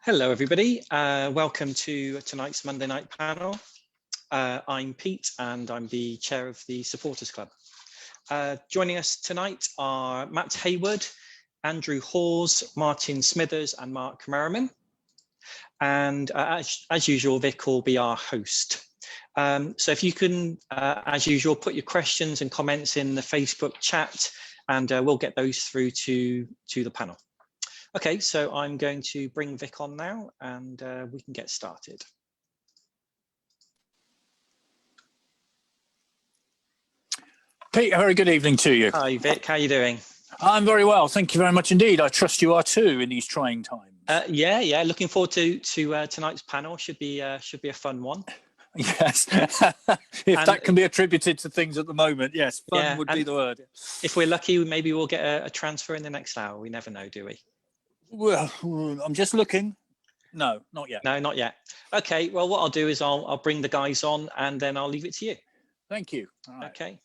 Hello, everybody. Welcome to tonight's Monday night panel. I'm Pete, and I'm the chair of the Supporters Club. Joining us tonight are Matt Hayward, Andrew Hawes, Martin Smithers, and Mark Merriman. And as usual, Vic will be our host. So if you can, as usual, put your questions and comments in the Facebook chat, and we'll get those through to the panel. Okay, so I'm going to bring Vic on now, and we can get started. Pete, a very good evening to you. Hi, Vic. How are you doing? I'm very well. Thank you very much indeed. I trust you are too in these trying times. Yeah. Looking forward to tonight's panel. Should be a fun one. Yes, if that can be attributed to things at the moment, yes, fun would be the word. If we're lucky, maybe we'll get a transfer in the next hour. We never know, do we? Well, I'm just looking. No, not yet. No, not yet. Okay, well, what I'll do is I'll bring the guys on, and then I'll leave it to you. Thank you. All right. Okay.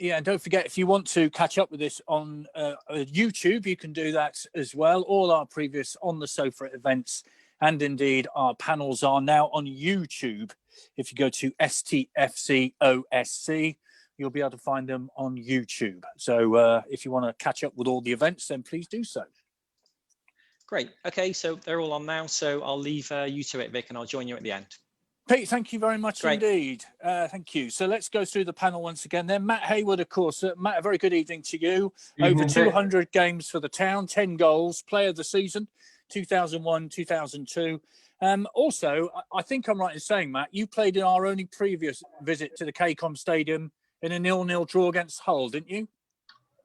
Yeah, and don't forget, if you want to catch up with this on YouTube, you can do that as well. All our previous On the Sofa events and indeed our panels are now on YouTube. If you go to STFCOSC, you'll be able to find them on YouTube. So if you want to catch up with all the events, then please do so. Great. Okay, so they're all on now. So I'll leave you to it, Vic, and I'll join you at the end. Pete, thank you very much indeed. Thank you. So let's go through the panel once again. Then Matt Hayward, of course. Matt, a very good evening to you. Over 200 games for the town, 10 goals, player of the season, 2001, 2002. Also, I think I'm right in saying, Matt, you played in our only previous visit to the KCOM Stadium in a 0-0 draw against Hull, didn't you?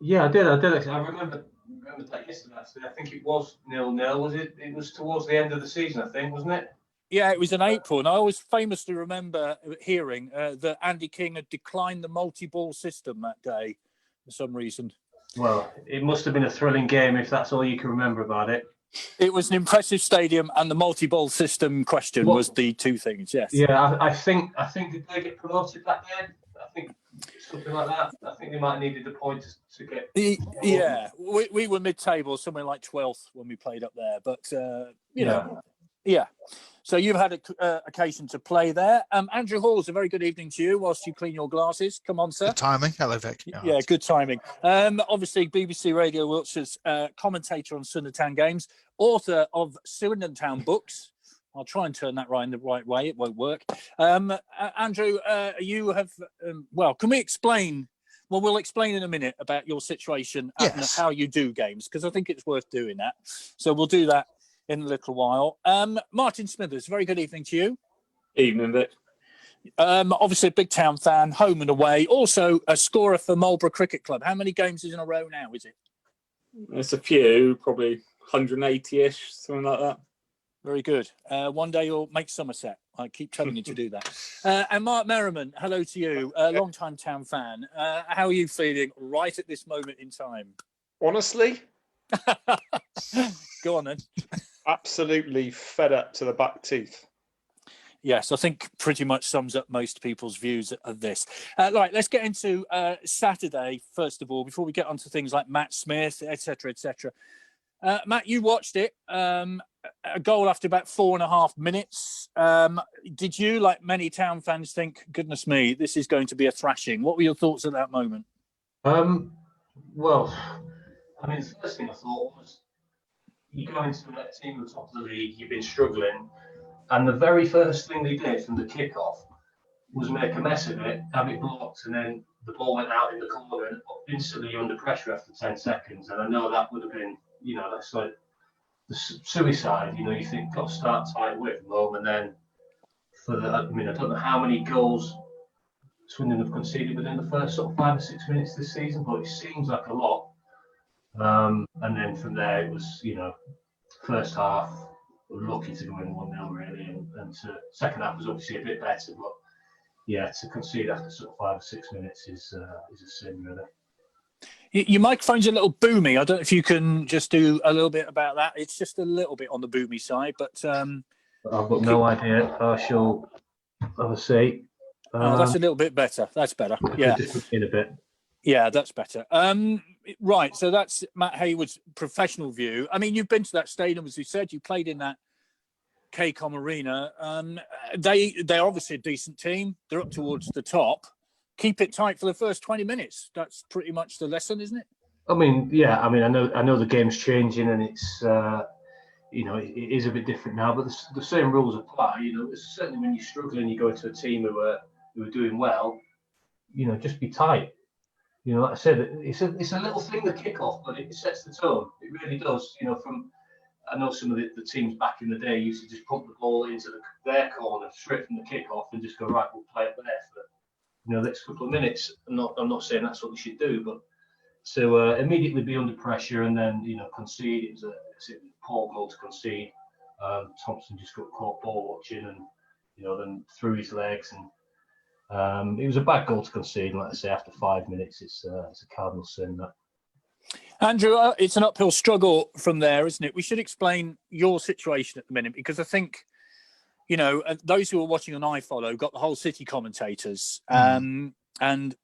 Yeah, I did. Actually. I remember that yesterday. Actually, I think it was 0-0. Was it? It was towards the end of the season, I think, wasn't it? Yeah, it was in April, and I always famously remember hearing that Andy King had declined the multi-ball system that day for some reason. Well, it must have been a thrilling game if that's all you can remember about it. It was an impressive stadium, and the multi-ball system question was the two things. Yes. Yeah, I think did they get promoted that game? I think something like that. I think they might have needed a point to get. Yeah, we were mid-table, somewhere like 12th when we played up there, but you know. Yeah. So you've had occasion to play there. Andrew Hawes, a very good evening to you whilst you clean your glasses. Come on, sir. Good timing. Hello, Vic. Yeah, good timing. Obviously, BBC Radio Wiltshire's commentator on Swindon Town games, author of Swindon Town books. I'll try and turn that right in the right way. It won't work. Andrew, you have, can we explain? Well, we'll explain in a minute about your situation and how you do games, because I think it's worth doing that. So we'll do that in a little while. Martin Smithers, very good evening to you. Evening, Vic. Obviously a big town fan, home and away. Also a scorer for Marlborough Cricket Club. How many games is in a row now, is it? It's a few, probably 180-ish, something like that. Very good. One day you'll make Somerset. I keep telling you to do that. And Mark Merriman, hello to you, a long-time town fan. How are you feeling right at this moment in time? Honestly? Go on then. Absolutely fed up to the back teeth. Yes, I think pretty much sums up most people's views of this. Right, let's get into Saturday, first of all, before we get onto things like Matt Smith, etc., etc. Matt, you watched it. A goal after about 4.5 minutes. Did you, like many town fans, think, goodness me, this is going to be a thrashing? What were your thoughts at that moment? Well, I mean, the first thing I thought was, you go into a team at the top of the league, you've been struggling, and the very first thing they did from the kickoff was make a mess of it, have it blocked, and then the ball went out in the corner, and instantly under pressure after 10 seconds. And I know that would have been, that's like the suicide. You think, got to start tight with them home, and then I don't know how many goals Swindon have conceded within the first sort of 5 or 6 minutes this season, but it seems like a lot. And then from there, it was, first half, lucky to go in 1-0 really, and second half was obviously a bit better, but yeah, to concede after sort of 5 or 6 minutes is a sin really. Your microphone's a little boomy. I don't know if you can just do a little bit about that. It's just a little bit on the boomy side, but I've got no idea. I shall have a see. That's a little bit better. That's better. Yeah. Just in a bit. Yeah, that's better. Right, so that's Matt Hayward's professional view. I mean, you've been to that stadium, as you said. You played in that KCOM Arena. They're obviously a decent team. They're up towards the top. Keep it tight for the first 20 minutes. That's pretty much the lesson, isn't it? I mean, yeah. I mean, I know the game's changing, and it's it is a bit different now. But the same rules apply. Certainly when you're struggling, you go into a team who are doing well. Just be tight. Like I said, it's a little thing, the kickoff, but it sets the tone. It really does. I know some of the teams back in the day used to just pump the ball into their corner straight from the kickoff and just go, right, we'll play it there for the next couple of minutes. I'm not saying that's what we should do, but to immediately be under pressure and then concede. It was a poor goal to concede. Thompson just got caught ball watching and then threw his legs, and it was a bad goal to concede. Like I say, after 5 minutes, it's a cardinal sin. That. Andrew, it's an uphill struggle from there, isn't it? We should explain your situation at the minute, because I think, those who are watching on iFollow got the whole City commentators, and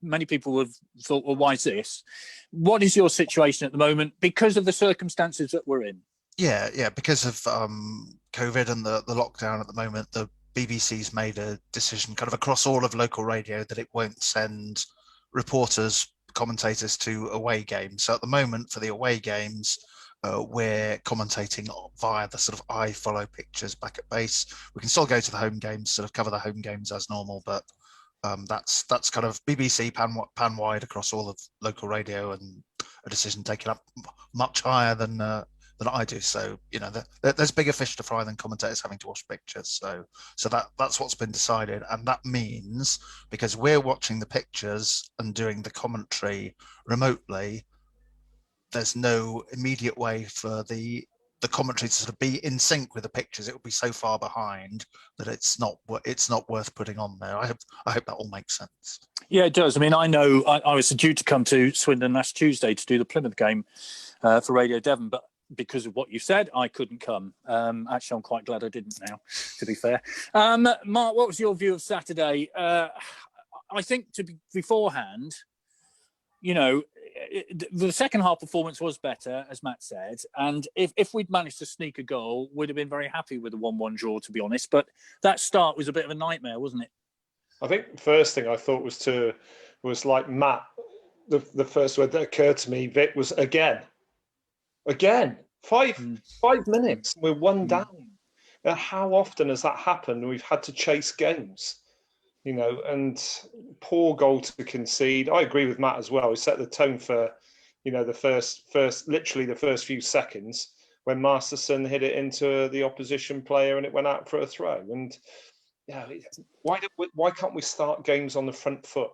many people have thought, well, why is this? What is your situation at the moment because of the circumstances that we're in? Yeah, because of COVID and the lockdown at the moment, the BBC's made a decision kind of across all of local radio that it won't send reporters, commentators to away games. So at the moment for the away games, we're commentating via the sort of iFollow pictures back at base. We can still go to the home games, sort of cover the home games as normal, but that's kind of BBC pan wide across all of local radio, and a decision taken up much higher than I do. So there's bigger fish to fry than commentators having to watch pictures. So that's what's been decided, and that means because we're watching the pictures and doing the commentary remotely, there's no immediate way for the commentary to sort of be in sync with the pictures. It will be so far behind that it's not worth putting on there. I hope that all makes sense. Yeah, it does. I mean, I know I was due to come to Swindon last Tuesday to do the Plymouth game for Radio Devon, but because of what you said, I couldn't come. Actually, I'm quite glad I didn't now, to be fair. Mark, what was your view of Saturday? I think beforehand, the second half performance was better, as Matt said. And if we'd managed to sneak a goal, we'd have been very happy with a 1-1 draw, to be honest. But that start was a bit of a nightmare, wasn't it? I think the first thing I thought was like Matt, the first word that occurred to me, Vic, was again. 5 minutes, we're one down. Now, how often has that happened? We've had to chase games, and poor goal to concede. I agree with Matt as well. He set the tone for, literally the first few seconds when Masterson hit it into the opposition player and it went out for a throw. And why can't we start games on the front foot?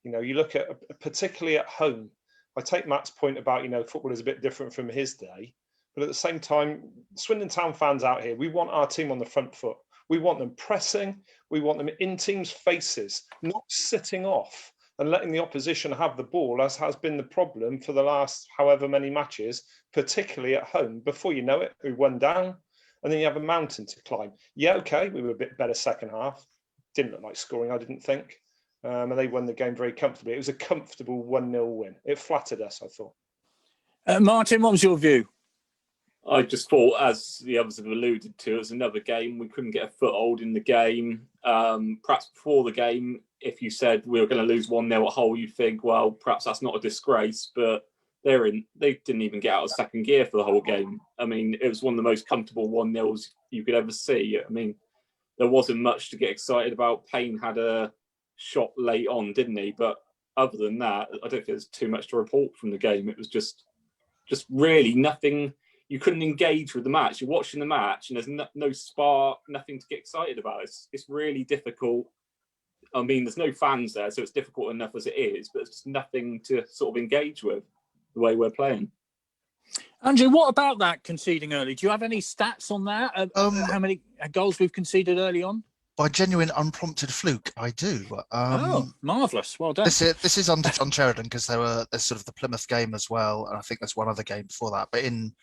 You look at, particularly at home. I take Matt's point about, football is a bit different from his day. But at the same time, Swindon Town fans out here, we want our team on the front foot. We want them pressing. We want them in teams' faces, not sitting off and letting the opposition have the ball, as has been the problem for the last however many matches, particularly at home. Before you know it, we won down, and then you have a mountain to climb. Yeah, okay, we were a bit better second half. Didn't look like scoring, I didn't think. And they won the game very comfortably. It was a comfortable 1-0 win. It flattered us, I thought. Martin, what was your view? I just thought, as the others have alluded to, it was another game. We couldn't get a foothold in the game. Perhaps before the game, if you said we were going to lose 1-0 at Hull, you'd think, well, perhaps that's not a disgrace. But they didn't even get out of second gear for the whole game. I mean, it was one of the most comfortable 1-0s you could ever see. I mean, there wasn't much to get excited about. Payne had a shot late on, didn't he? But other than that, I don't think there's too much to report from the game. It was just really nothing. You couldn't engage with the match. You're watching the match and there's no spark, nothing to get excited about. It's really difficult. I mean, there's no fans there, so it's difficult enough as it is, but there's just nothing to sort of engage with the way we're playing. Andrew, what about that conceding early? Do you have any stats on that? How many goals we've conceded early on? By genuine unprompted fluke, I do. Marvellous. Well done. This is under John Sheridan, because there's sort of the Plymouth game as well, and I think there's one other game before that. But in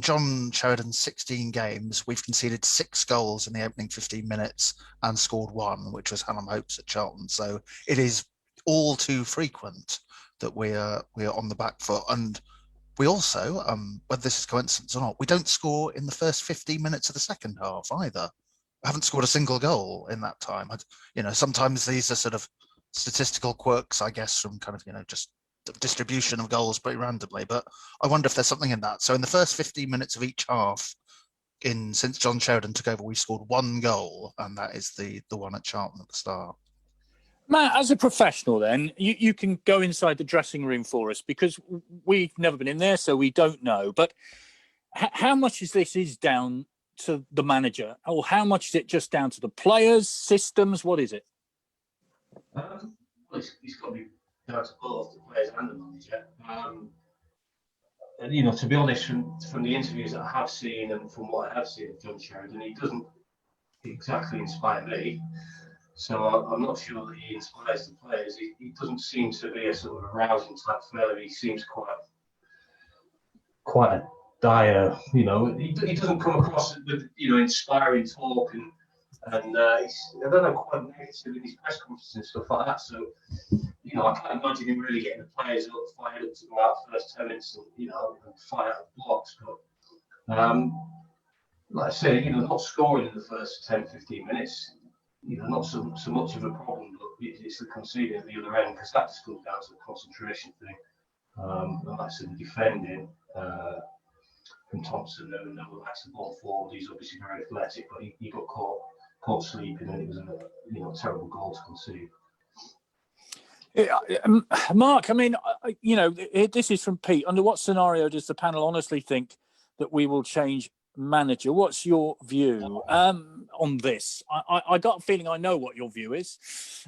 John Sheridan's 16 games, we've conceded 6 goals in the opening 15 minutes and scored 1, which was Hallam Hopes at Charlton. So it is all too frequent that we're on the back foot. And we also, whether this is coincidence or not, we don't score in the first 15 minutes of the second half either. I haven't scored a single goal in that time. Sometimes these are sort of statistical quirks, I guess, from kind of, just distribution of goals pretty randomly. But I wonder if there's something in that. So in the first 15 minutes of each half, since John Sheridan took over, we scored one goal, and that is the one at Charlton at the start. Matt, as a professional, then you can go inside the dressing room for us, because we've never been in there, so we don't know. But how much is down to the manager, or how much is it just down to the players, systems? What is it? Well, it's got to be down to both the players and the manager. And, to be honest, from the interviews that I have seen and from what I have seen of John Sheridan, he doesn't exactly inspire me. So I'm not sure that he inspires the players. He doesn't seem to be a sort of arousing type fella. He seems quite a dire, he doesn't come across with, inspiring talk and he's, I don't know, quite negative in his press conferences and stuff like that. So, I can't imagine him really getting the players fired up to go out first 10 minutes and, and fire out blocks. But, like I say, not scoring in the first 10, 15 minutes, not so much of a problem, but it's the conceding at the other end, because that just comes down to the concentration thing. And like I said, the defending from Thompson and the likes of the ball forward, he's obviously very athletic, but he got caught sleeping, and it was a terrible goal to concede. Yeah, Mark, I mean, this is from Pete. Under what scenario does the panel honestly think that we will change manager? What's your view on this? I got a feeling I know what your view is,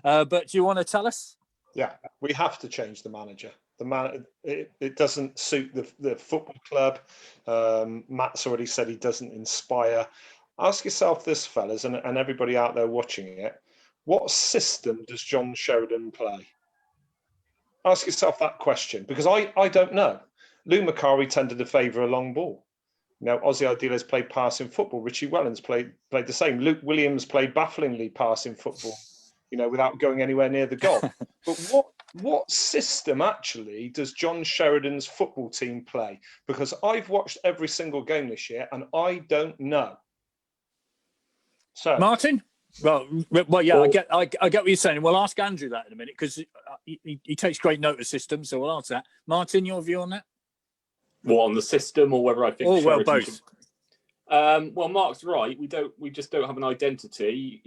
but do you want to tell us? Yeah, we have to change the manager. It doesn't suit the football club. Matt's already said he doesn't inspire. Ask yourself this, fellas, and everybody out there watching it: what system does John Sheridan play? Ask yourself that question, because I don't know. Lou Macari tended to favour a long ball. Ozzy Ardiles played passing football. Richie Wellens played the same. Luke Williams played bafflingly passing football, without going anywhere near the goal. But what system actually does John Sheridan's football team play? Because I've watched every single game this year and I don't know. So, Martin? Well, yeah, I get what you're saying. We'll ask Andrew that in a minute, because he takes great note of systems, so we'll ask that. Martin, your view on that? What, on the system, or whether I think? Oh, well, both. Well, Mark's right. We just don't have an identity.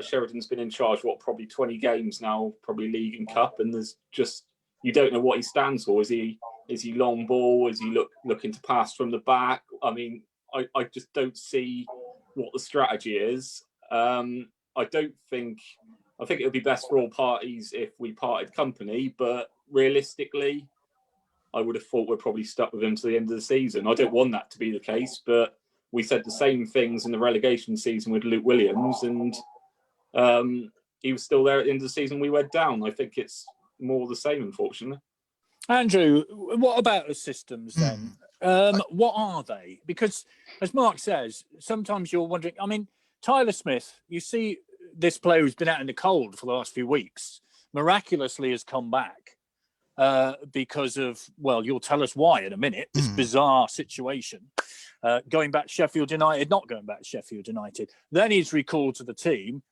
Sheridan's been in charge probably 20 games now, probably league and cup, and there's just, you don't know what he stands for. Is he long ball? Is he looking to pass from the back? I mean, I just don't see what the strategy is. I think it would be best for all parties if we parted company, but realistically, I would have thought we're probably stuck with him to the end of the season. I don't want that to be the case, but we said the same things in the relegation season with Luke Williams, and he was still there at the end of the season. We went down. I think it's more the same, unfortunately. Andrew, what about the systems then? What are they? Because, as Mark says, sometimes you're wondering, I mean, Tyler Smith, you see this player who's been out in the cold for the last few weeks, miraculously has come back because of, well, you'll tell us why in a minute, this bizarre situation. Going back to Sheffield United, not going back to Sheffield United. Then he's recalled to the team,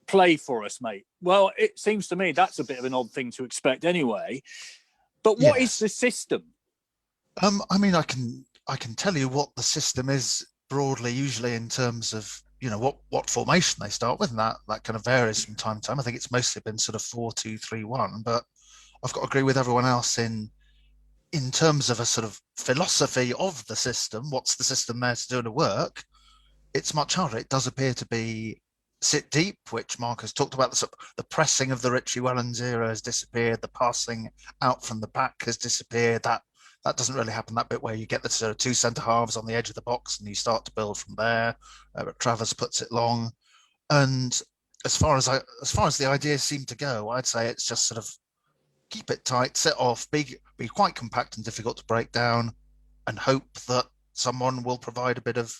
play for us, mate. Well, it seems to me that's a bit of an odd thing to expect anyway. But what is the system? I mean, I can tell you what the system is broadly, usually in terms of, what formation they start with, and that kind of varies from time to time. I think it's mostly been sort of 4-2-3-1, but I've got to agree with everyone else in terms of a sort of philosophy of the system. What's the system there to do to work? It's much harder. It does appear to be sit deep, which Mark has talked about. The pressing of the Richie Wellens era has disappeared. The passing out from the back has disappeared. That doesn't really happen, that bit where you get the sort of two centre halves on the edge of the box and you start to build from there. Travers puts it long. And as far as the ideas seem to go, I'd say it's just sort of keep it tight, sit off, be quite compact and difficult to break down, and hope that someone will provide a bit of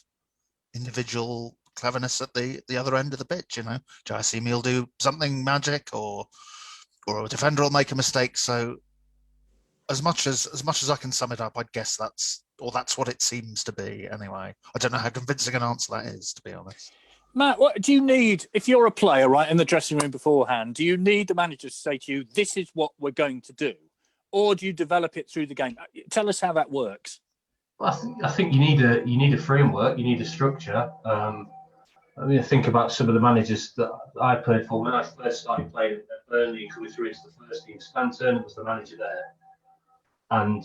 individual cleverness at the other end of the pitch. Jai Simi will do something magic, or a defender will make a mistake. So as much as I can sum it up, I'd guess that's what it seems to be anyway. I don't know how convincing an answer that is, to be honest. Matt, what do you need if you're a player, right, in the dressing room beforehand? Do you need the manager to say to you, "This is what we're going to do," or do you develop it through the game? Tell us how that works. Well, I think you need a framework, you need a structure. I mean, I think about some of the managers that I played for when I first started playing at Burnley and coming through into the first team. Stan Turner was the manager there, and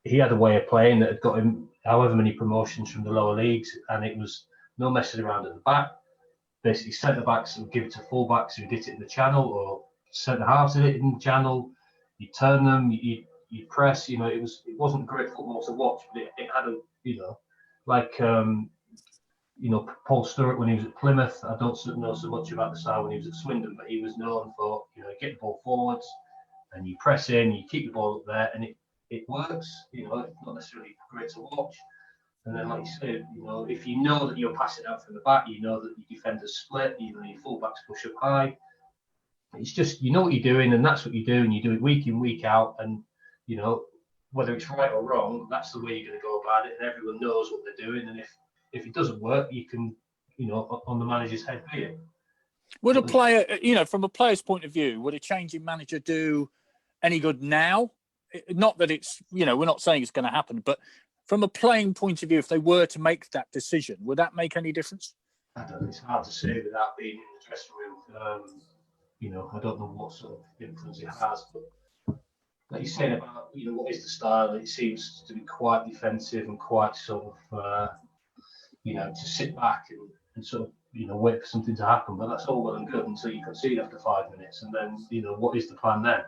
he had a way of playing that had got him however many promotions from the lower leagues, and it was no messing around at the back. Basically, centre backs would give it to full backs who did it in the channel, or centre halves did it in the channel. You turn them, you press. You know, it wasn't great football to watch, but it had a, you know, like Paul Sturrock when he was at Plymouth. I don't know so much about the style when he was at Swindon, but he was known for, you get the ball forwards and you press in, you keep the ball up there, and it works. You know, it's not necessarily great to watch. And then, like you said, if you know that you're passing out from the back, you know that your defenders split, your fullbacks push up high. It's just, you know what you're doing, and that's what you do, and you do it week in, week out. And, whether it's right or wrong, that's the way you're going to go about it, and everyone knows what they're doing. And if it doesn't work, you can, on the manager's head, be it. Would a player, from a player's point of view, would a changing manager do any good now? Not that it's, we're not saying it's going to happen, but from a playing point of view, if they were to make that decision, would that make any difference? I don't know. It's hard to say without being in the dressing room. I don't know what sort of influence it has, but like you're saying about, what is the style? It seems to be quite defensive and quite sort of, to sit back and sort of, wait for something to happen. But that's all well and good until you concede after 5 minutes, and then, what is the plan then?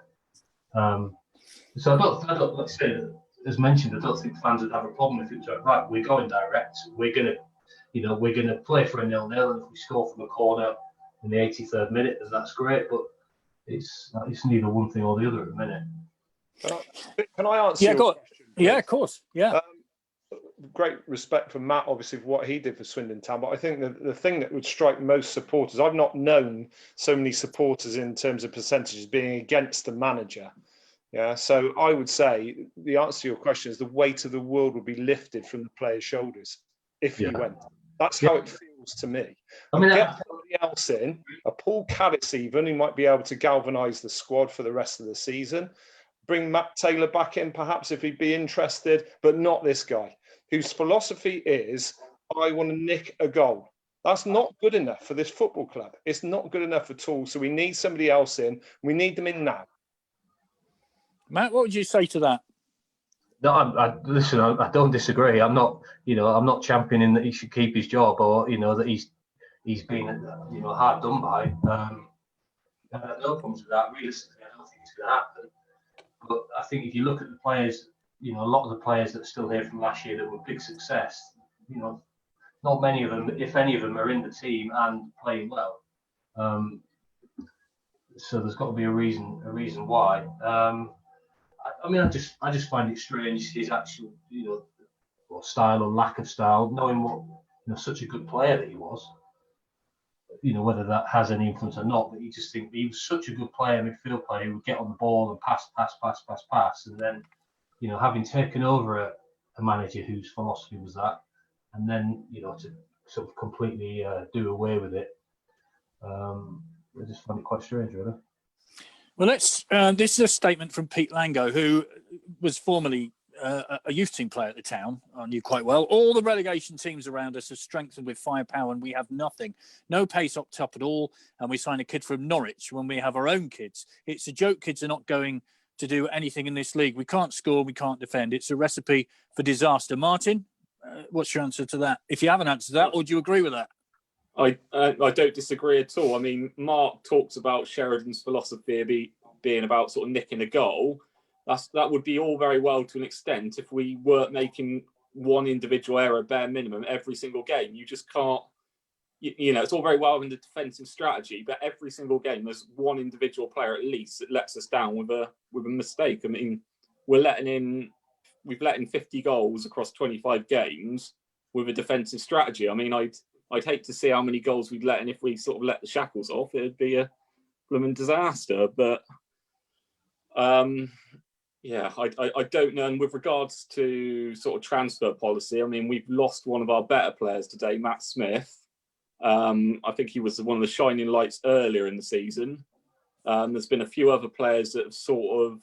So I don't, like I said, as mentioned, I don't think fans would have a problem if it was like, right, we're going direct. We're gonna play for a 0-0, and if we score from a corner in the 83rd minute, then that's great. But it's neither one thing or the other at the minute. Can I answer? Yeah, your question, yeah, of course, yeah. Great respect for Matt, obviously, for what he did for Swindon Town. But I think the thing that would strike most supporters, I've not known so many supporters in terms of percentages being against the manager. Yeah, so I would say the answer to your question is the weight of the world would be lifted from the players' shoulders if he went. That's how it feels to me. I mean, get somebody else in, a Paul Caddis even, who might be able to galvanise the squad for the rest of the season. Bring Matt Taylor back in, perhaps, if he'd be interested, but not this guy, whose philosophy is, I want to nick a goal. That's not good enough for this football club. It's not good enough at all. So we need somebody else in. We need them in now. Matt, what would you say to that? No, listen. I don't disagree. I'm not, I'm not championing that he should keep his job, or that he's been, hard done by. No problems with that. Realistically, I don't think it's going to happen. But I think if you look at the players, a lot of the players that are still here from last year that were big success, not many of them, if any of them, are in the team and playing well. So there's got to be a reason why. I mean, I just find it strange his actual, or style or lack of style, knowing what, such a good player that he was. Whether that has any influence or not, but you just think he was such a good player, midfield player, who would get on the ball and pass, and then, having taken over a manager whose philosophy was that, and then, to sort of completely do away with it, I just find it quite strange, really. Well, this is a statement from Pete Lango, who was formerly a youth team player at the Town. I knew quite well. All the relegation teams around us are strengthened with firepower, and we have nothing. No pace up top at all, and we sign a kid from Norwich when we have our own kids. It's a joke kids are not going to do anything in this league. We can't score, we can't defend. It's a recipe for disaster. Martin, what's your answer to that? If you have an answer to that, or do you agree with that? I don't disagree at all. I mean, Mark talks about Sheridan's philosophy being about sort of nicking a goal. That would be all very well to an extent if we weren't making one individual error bare minimum every single game. You just can't, it's all very well in the defensive strategy, but every single game there's one individual player at least that lets us down with a mistake. I mean, we've let in 50 goals across 25 games with a defensive strategy. I mean, I'd hate to see how many goals we'd let in if we sort of let the shackles off. It'd be a blooming disaster. But Yeah, I don't know. And with regards to sort of transfer policy, I mean, we've lost one of our better players today, Matt Smith. I think he was one of the shining lights earlier in the season. There's been a few other players that have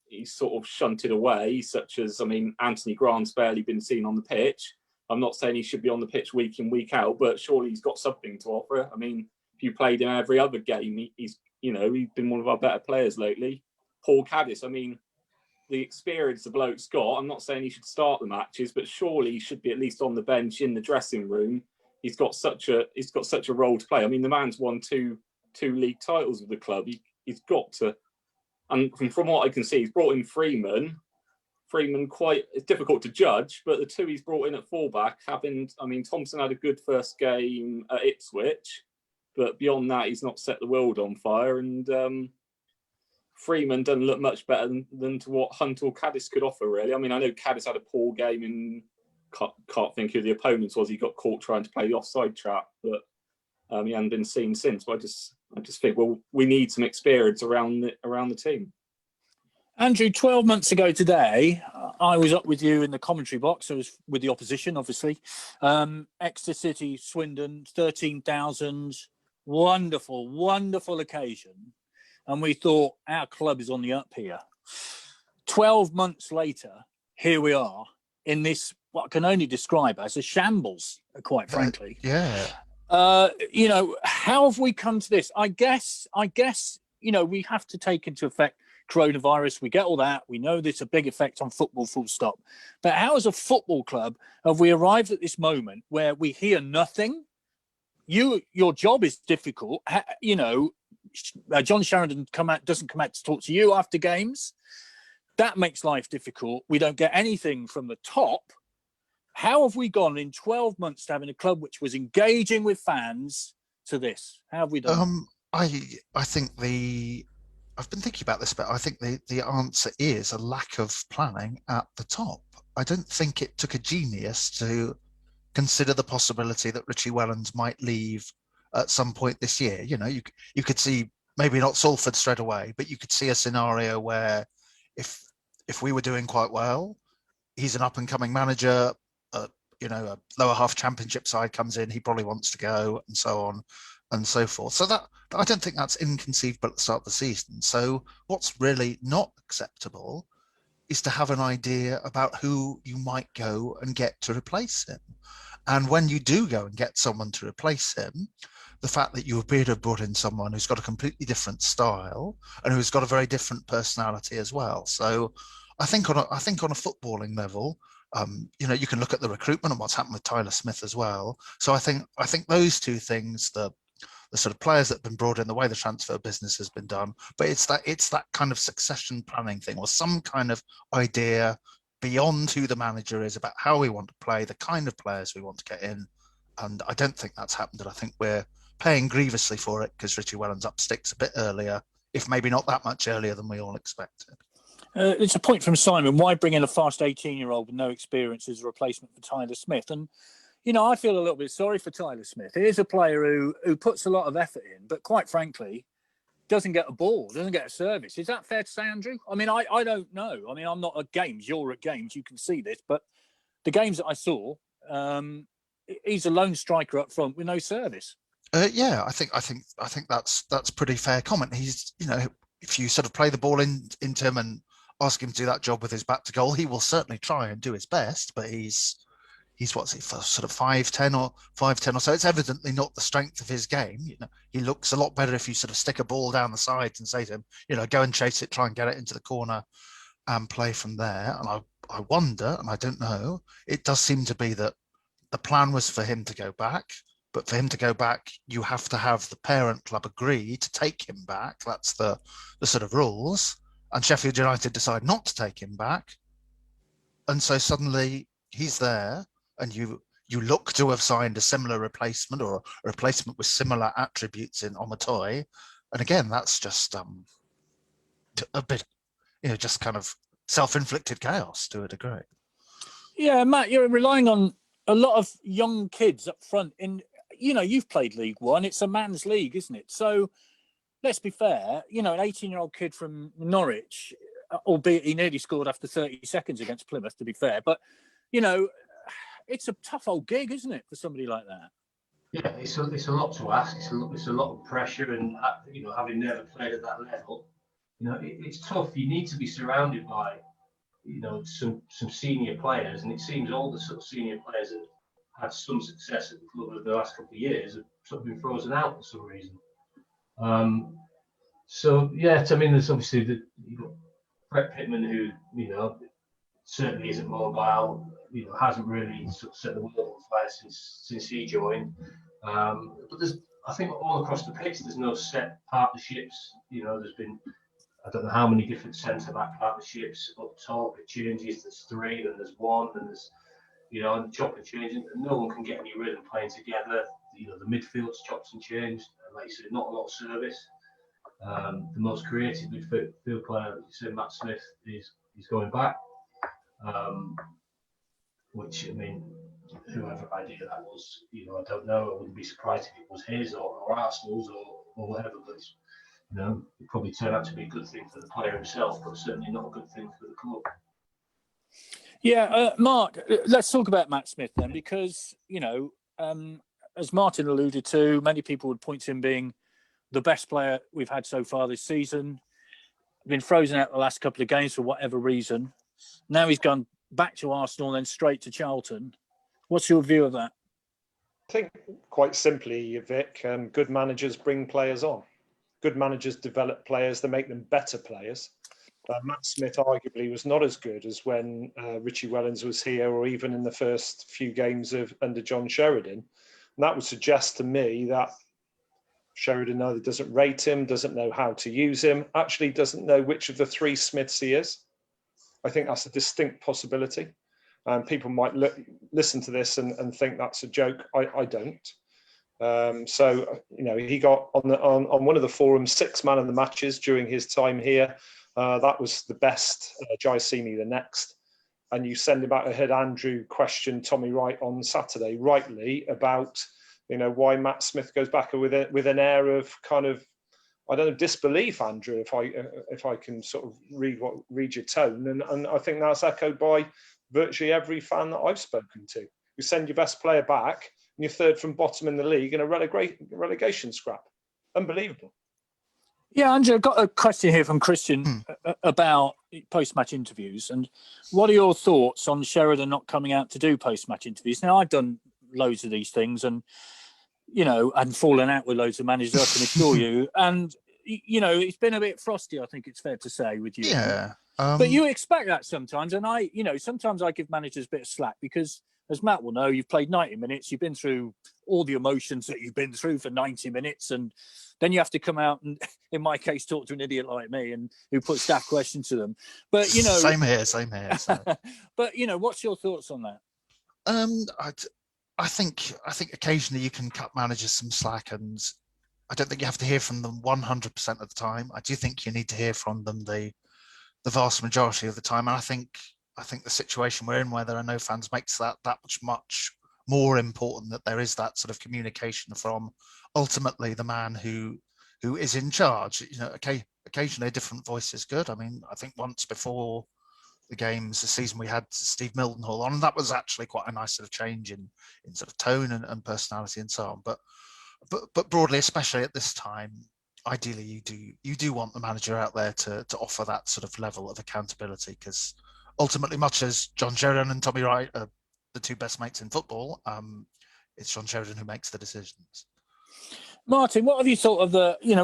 he's sort of shunted away, such as, I mean, Anthony Grant's barely been seen on the pitch. I'm not saying he should be on the pitch week in, week out, but surely he's got something to offer. I mean, if you played him every other game, he's been one of our better players lately. Paul Caddis, I mean, the experience the bloke's got, I'm not saying he should start the matches, but surely he should be at least on the bench in the dressing room. He's got such a role to play. I mean, the man's won two league titles with the club. He's got to, and from what I can see, he's brought in Freeman. It's difficult to judge, but the two he's brought in at fullback, Thompson had a good first game at Ipswich, but beyond that, he's not set the world on fire. And Freeman doesn't look much better than to what Hunt or Caddis could offer, really. I mean, I know Caddis had a poor game and can't think who the opponents was. He got caught trying to play the offside trap, but he hasn't been seen since. But I just think, well, we need some experience around the team. Andrew, 12 months ago today, I was up with you in the commentary box. I was with the opposition, obviously. Exeter City, Swindon, 13,000. Wonderful, wonderful occasion. And we thought our club is on the up here. 12 months later, here we are in this, what I can only describe as a shambles, quite frankly. Yeah. How have we come to this? I guess, we have to take into effect coronavirus. We get all that. We know there's a big effect on football, full stop. But how, as a football club, have we arrived at this moment where we hear nothing? Your job is difficult. John Sheridan doesn't come out to talk to you after games. That makes life difficult. We don't get anything from the top. How have we gone in 12 months to having a club which was engaging with fans to this? How have we done? I think I've been thinking about this, but I think the answer is a lack of planning at the top. I don't think it took a genius to consider the possibility that Richie Wellens might leave at some point this year. You could see, maybe not Salford straight away, but you could see a scenario where if we were doing quite well, he's an up and coming manager, a lower half championship side comes in, he probably wants to go, and so on and so forth. So that, I don't think that's inconceivable at the start of the season. So what's really not acceptable is to have an idea about who you might go and get to replace him. And when you do go and get someone to replace him, the fact that you appear to have brought in someone who's got a completely different style and who's got a very different personality as well. So I think on a footballing level, you can look at the recruitment and what's happened with Tyler Smith as well. So I think those two things, the sort of players that have been brought in, the way the transfer business has been done, but it's that kind of succession planning thing, or some kind of idea beyond who the manager is about how we want to play, the kind of players we want to get in. And I don't think that's happened. And I think we're paying grievously for it because Richie Wellens up sticks a bit earlier, if maybe not that much earlier than we all expected. It's a point from Simon. Why bring in a fast 18-year-old with no experience as a replacement for Tyler Smith? And, I feel a little bit sorry for Tyler Smith. He is a player who puts a lot of effort in, but quite frankly, doesn't get a ball, doesn't get a service. Is that fair to say, Andrew? I mean, I don't know. I mean, I'm not at games. You're at games. You can see this. But the games that I saw, he's a lone striker up front with no service. Yeah, I think that's pretty fair comment. He's, if you sort of play the ball into him and ask him to do that job with his back to goal, he will certainly try and do his best. But he's what's he, sort of 5'10" or so. It's evidently not the strength of his game. He looks a lot better if you sort of stick a ball down the sides and say to him, go and chase it, try and get it into the corner and play from there. And I wonder, and I don't know, it does seem to be that the plan was for him to go back. But for him to go back, you have to have the parent club agree to take him back. That's the sort of rules. And Sheffield United decide not to take him back. And so suddenly he's there, and you look to have signed a similar replacement, or a replacement with similar attributes in Omotoy. And again, that's just a bit, just kind of self-inflicted chaos to a degree. Yeah, Matt, you're relying on a lot of young kids up front. You've played League One. It's a man's league, isn't it? So let's be fair. An 18-year-old kid from Norwich, albeit he nearly scored after 30 seconds against Plymouth, to be fair. But, you know, it's a tough old gig, isn't it, for somebody like that? Yeah, it's a lot to ask. It's a lot of pressure, and you know, having never played at that level, you know, it's tough. You need to be surrounded by, you know, some senior players, and it seems all the sort of senior players that had some success at the club over the last couple of years have sort of been frozen out for some reason. So yeah, I mean, there's obviously you've got Brett Pittman, who, you know, certainly isn't mobile. You know, hasn't really sort of set the world on fire since he joined. But there's, I think, all across the pitch, there's no set partnerships. You know, there's been, I don't know how many different centre-back partnerships up top. It changes. There's 3, then there's 1, then there's, you know, and chop and change. And no one can get any rhythm playing together. You know, the midfield's chopped and changed. And like you said, not a lot of service. The most creative midfield player, you say, Matt Smith, is going back. Which, I mean, whoever idea that was, you know, I don't know. I wouldn't be surprised if it was his or Arsenal's or whatever. But it's, you know, it probably turned out to be a good thing for the player himself, but certainly not a good thing for the club. Yeah, Mark, let's talk about Matt Smith then, because, you know, as Martin alluded to, many people would point to him being the best player we've had so far this season. Been frozen out the last couple of games for whatever reason. Now he's gone back to Arsenal and then straight to Charlton. What's your view of that? I think quite simply, Vic, good managers bring players on. Good managers develop players, they make them better players. Matt Smith arguably was not as good as when Richie Wellens was here, or even in the first few games under John Sheridan. And that would suggest to me that Sheridan either doesn't rate him, doesn't know how to use him, actually doesn't know which of the 3 Smiths he is. I think that's a distinct possibility. People might listen to this and think that's a joke. I don't. So, you know, he got on one of the forums 6 man of the matches during his time here. That was the best. Jaisimi the next. And you send him out ahead. Andrew questioned Tommy Wright on Saturday, rightly, about, you know, why Matt Smith goes back with an air of kind of, I don't know, disbelief, Andrew, if I can sort of read your tone, and I think that's echoed by virtually every fan that I've spoken to. You send your best player back, and you're 3rd from bottom in the league in a relegation scrap. Unbelievable. Yeah, Andrew, I've got a question here from Christian about post-match interviews, and what are your thoughts on Sheridan not coming out to do post-match interviews? Now, I've done loads of these things, and you know, and fallen out with loads of managers, I can assure you. And, you know, it's been a bit frosty, I think it's fair to say, with you. Yeah. But you expect that sometimes. And sometimes I give managers a bit of slack because, as Matt will know, you've played 90 minutes, you've been through all the emotions that you've been through for 90 minutes. And then you have to come out and, in my case, talk to an idiot like me and who puts daft questions to them. But, you know. Same here. So. But, you know, what's your thoughts on that? I think occasionally you can cut managers some slack, and I don't think you have to hear from them 100% of the time. I do think you need to hear from them the vast majority of the time. And I think the situation we're in, where there are no fans, makes that much more important, that there is that sort of communication from ultimately the man who is in charge. You know, occasionally a different voice is good. I mean, I think once before the games this season we had Steve Mildenhall on, and that was actually quite a nice sort of change in sort of tone and personality and so on. But broadly, especially at this time, ideally you do want the manager out there to offer that sort of level of accountability, because ultimately, much as John Sheridan and Tommy Wright are the 2 best mates in football, it's John Sheridan who makes the decisions. Martin, what have you thought of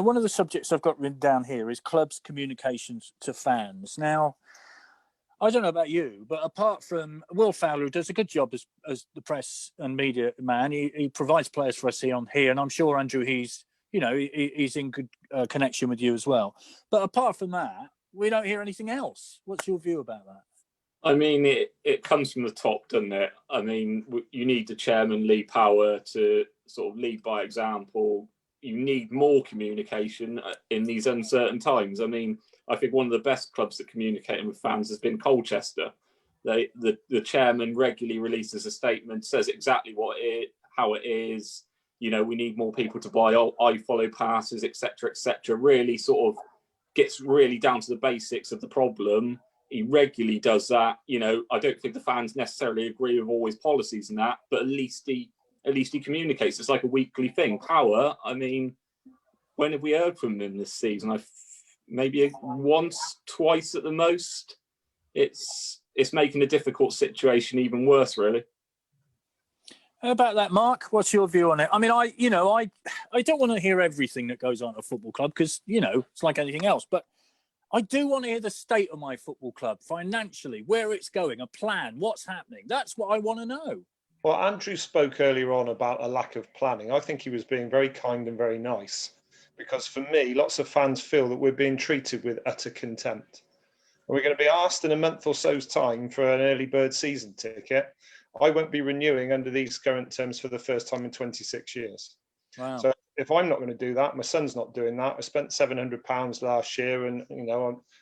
one of the subjects I've got written down here is clubs' communications to fans. Now, I don't know about you, but apart from Will Fowler, who does a good job as the press and media man, he provides players for us here, and I'm sure, Andrew, he's in good connection with you as well. But apart from that, we don't hear anything else. What's your view about that? I mean, it comes from the top, doesn't it? I mean, you need the chairman, Lee Power, to sort of lead by example. You need more communication in these uncertain times. I mean, I think one of the best clubs at communicating with fans has been Colchester. The chairman regularly releases a statement, says exactly how it is. You know, we need more people to buy iFollow passes, etc., etc. Really sort of gets really down to the basics of the problem. He regularly does that. You know, I don't think the fans necessarily agree with all his policies and that, but at least he communicates. It's like a weekly thing. Power, I mean, when have we heard from him this season? Maybe once, twice at the most. It's making a difficult situation even worse, really. How about that, Mark? What's your view on it? I mean, I don't want to hear everything that goes on at a football club because, you know, it's like anything else. But I do want to hear the state of my football club financially, where it's going, a plan, what's happening. That's what I want to know. Well, Andrew spoke earlier on about a lack of planning. I think he was being very kind and very nice, because for me, lots of fans feel that we're being treated with utter contempt. And we're going to be asked in a month or so's time for an early bird season ticket. I won't be renewing under these current terms for the first time in 26 years. Wow. So if I'm not going to do that, my son's not doing that. I spent £700 last year, and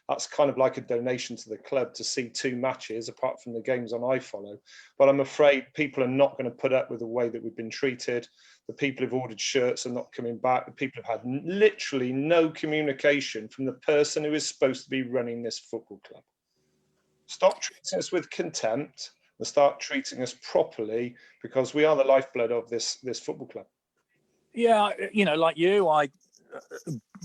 that's kind of like a donation to the club to see 2 matches apart from the games on iFollow. But I'm afraid people are not going to put up with the way that we've been treated. The people who've ordered shirts are not coming back. The people have had literally no communication from the person who is supposed to be running this football club. Stop treating us with contempt and start treating us properly, because we are the lifeblood of this football club. Yeah, you know, like you, I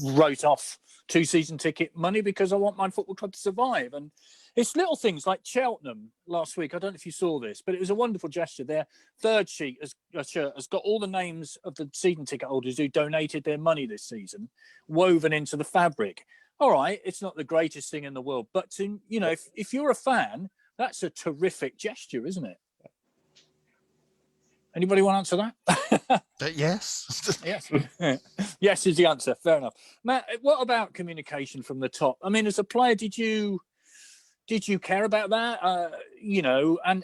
wrote off 2 season ticket money because I want my football club to survive. And it's little things like Cheltenham last week. I don't know if you saw this, but it was a wonderful gesture. Their third shirt has got all the names of the season ticket holders who donated their money this season woven into the fabric. All right, it's not the greatest thing in the world, but if you're a fan, that's a terrific gesture, isn't it? Anybody want to answer that? Yes. Yes. Yes is the answer. Fair enough. Matt, what about communication from the top? I mean, as a player, did you care about that?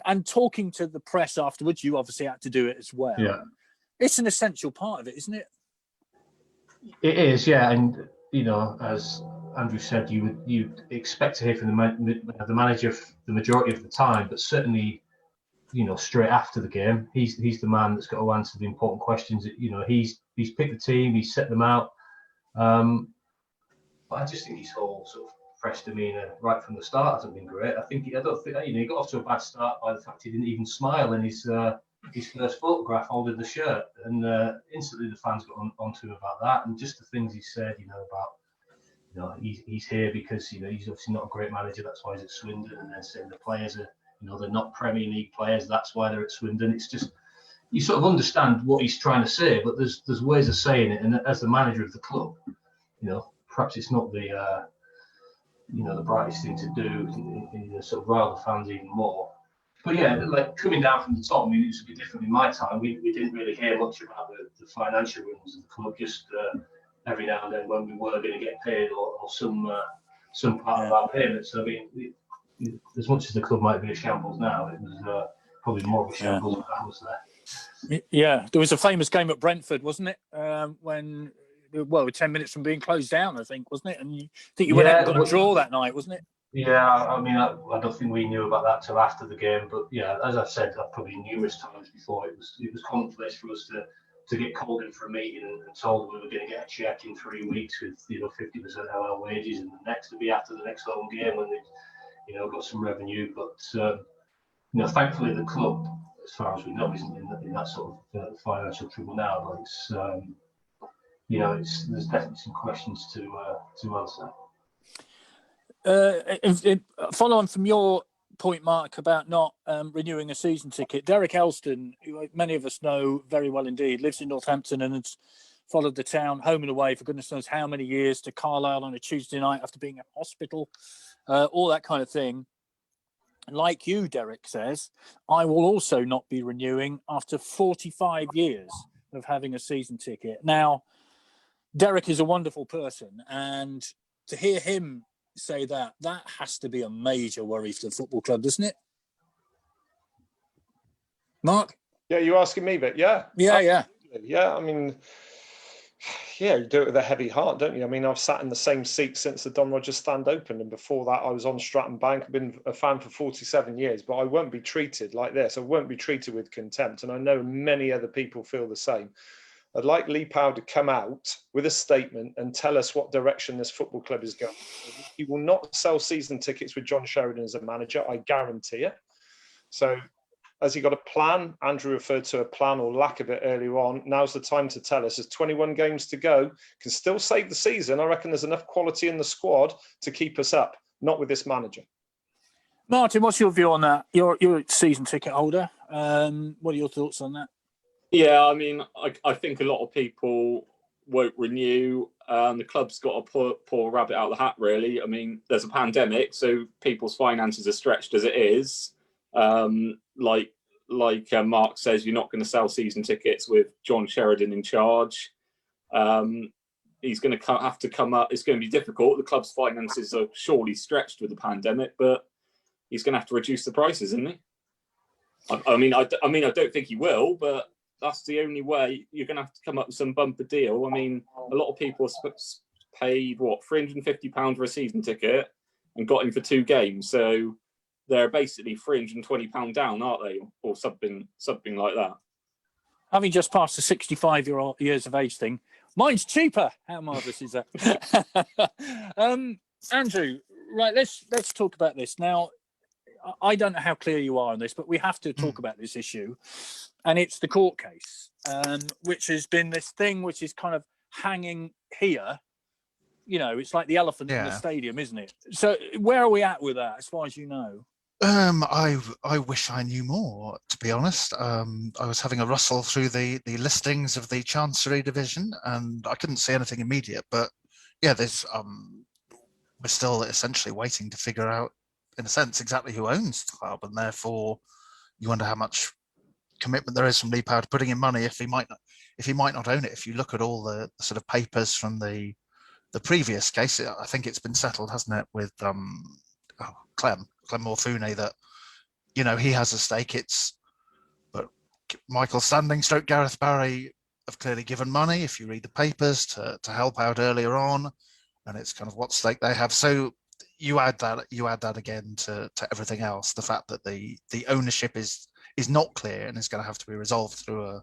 And talking to the press afterwards, you obviously had to do it as well. Yeah. It's an essential part of it, isn't it? It is, yeah. And, as Andrew said, you'd expect to hear from the manager the majority of the time, but certainly, straight after the game, he's the man that's got to answer the important questions. He's picked the team, he's set them out. But I just think his whole sort of fresh demeanour right from the start hasn't been great. He got off to a bad start by the fact he didn't even smile in his first photograph holding the shirt, and instantly the fans got onto him about that, and just the things he said, about he's here because he's obviously not a great manager, that's why he's at Swindon, and then saying the players are they're not Premier League players, that's why they're at Swindon. It's just, you sort of understand what he's trying to say, but there's ways of saying it, and as the manager of the club, perhaps it's not the the brightest thing to do, sort of rile the fans even more. But yeah, like coming down from the top, I mean, it was a bit different in my time. We didn't really hear much about the financial rules of the club, just every now and then when we were going to get paid or some part of our payments. I mean, as much as the club might be a shambles now, it was probably more of a shambles when I was there. Yeah, there was a famous game at Brentford, wasn't it? When 10 minutes from being closed down, I think, wasn't it? And you think you went out and got a draw that night, wasn't it? Yeah, I mean, I don't think we knew about that till after the game. But yeah, as I've said probably numerous times before, it was commonplace for us to get called in for a meeting and told we were going to get a cheque in 3 weeks with 50% of our wages, and the next to be after the next home game when they got some revenue. But thankfully the club, as far as we know, isn't in that sort of financial trouble now. But it's there's definitely some questions to answer. Follow on from your point, Mark, about not renewing a season ticket. Derek Elston, who many of us know very well indeed, lives in Northampton and has followed the town home and away for goodness knows how many years, to Carlisle on a Tuesday night after being in hospital, all that kind of thing. Like you, Derek says, I will also not be renewing after 45 years of having a season ticket. Now, Derek is a wonderful person, and to hear him say that has to be a major worry for the football club, doesn't it? Mark? Yeah, you're asking me, but yeah. Yeah. Yeah, I mean, yeah, you do it with a heavy heart, don't you? I mean, I've sat in the same seat since the Don Rogers stand opened, and before that I was on Stratton Bank. I've been a fan for 47 years, but I won't be treated like this. I won't be treated with contempt, and I know many other people feel the same. I'd like Lee Powell to come out with a statement and tell us what direction this football club is going. He will not sell season tickets with John Sheridan as a manager, I guarantee it. So has he got a plan? Andrew referred to a plan or lack of it earlier on. Now's the time to tell us. There's 21 games to go. Can still save the season. I reckon there's enough quality in the squad to keep us up, not with this manager. Martin, what's your view on that? You're a season ticket holder. What are your thoughts on that? Yeah, I mean, I think a lot of people won't renew. The club's got to pull a rabbit out of the hat, really. I mean, there's a pandemic, so people's finances are stretched as it is. Like Mark says, you're not going to sell season tickets with John Sheridan in charge. He's going to have to come up. It's going to be difficult. The club's finances are surely stretched with the pandemic, but he's going to have to reduce the prices, isn't he? I mean, I don't think he will, but that's the only way. You're going to have to come up with some bumper deal. I mean, a lot of people paid £350 for a season ticket and got him for 2 games. So they're basically £320 down, aren't they, or something like that? Having just passed the 65 years of age thing, mine's cheaper. How marvellous is that? Andrew, right? Let's talk about this now. I don't know how clear you are on this, but we have to talk about this issue, and it's the court case, which has been this thing which is kind of hanging here. You know, it's like the elephant in the stadium, isn't it? So where are we at with that, as far as you know? I wish I knew more, to be honest. I was having a rustle through the listings of the Chancery Division, and I couldn't see anything immediate. But yeah, there's we're still essentially waiting to figure out, in a sense, exactly who owns the club, and therefore you wonder how much commitment there is from Lee Powell to putting in money if he might not own it. If you look at all the sort of papers from the previous case, I think it's been settled, hasn't it, with Clem Morfuni, that, you know, he has a stake. But Michael Standing / Gareth Barry have clearly given money, if you read the papers, to help out earlier on, and it's kind of what stake they have. So you add that again to everything else, the fact that the ownership is not clear and is going to have to be resolved through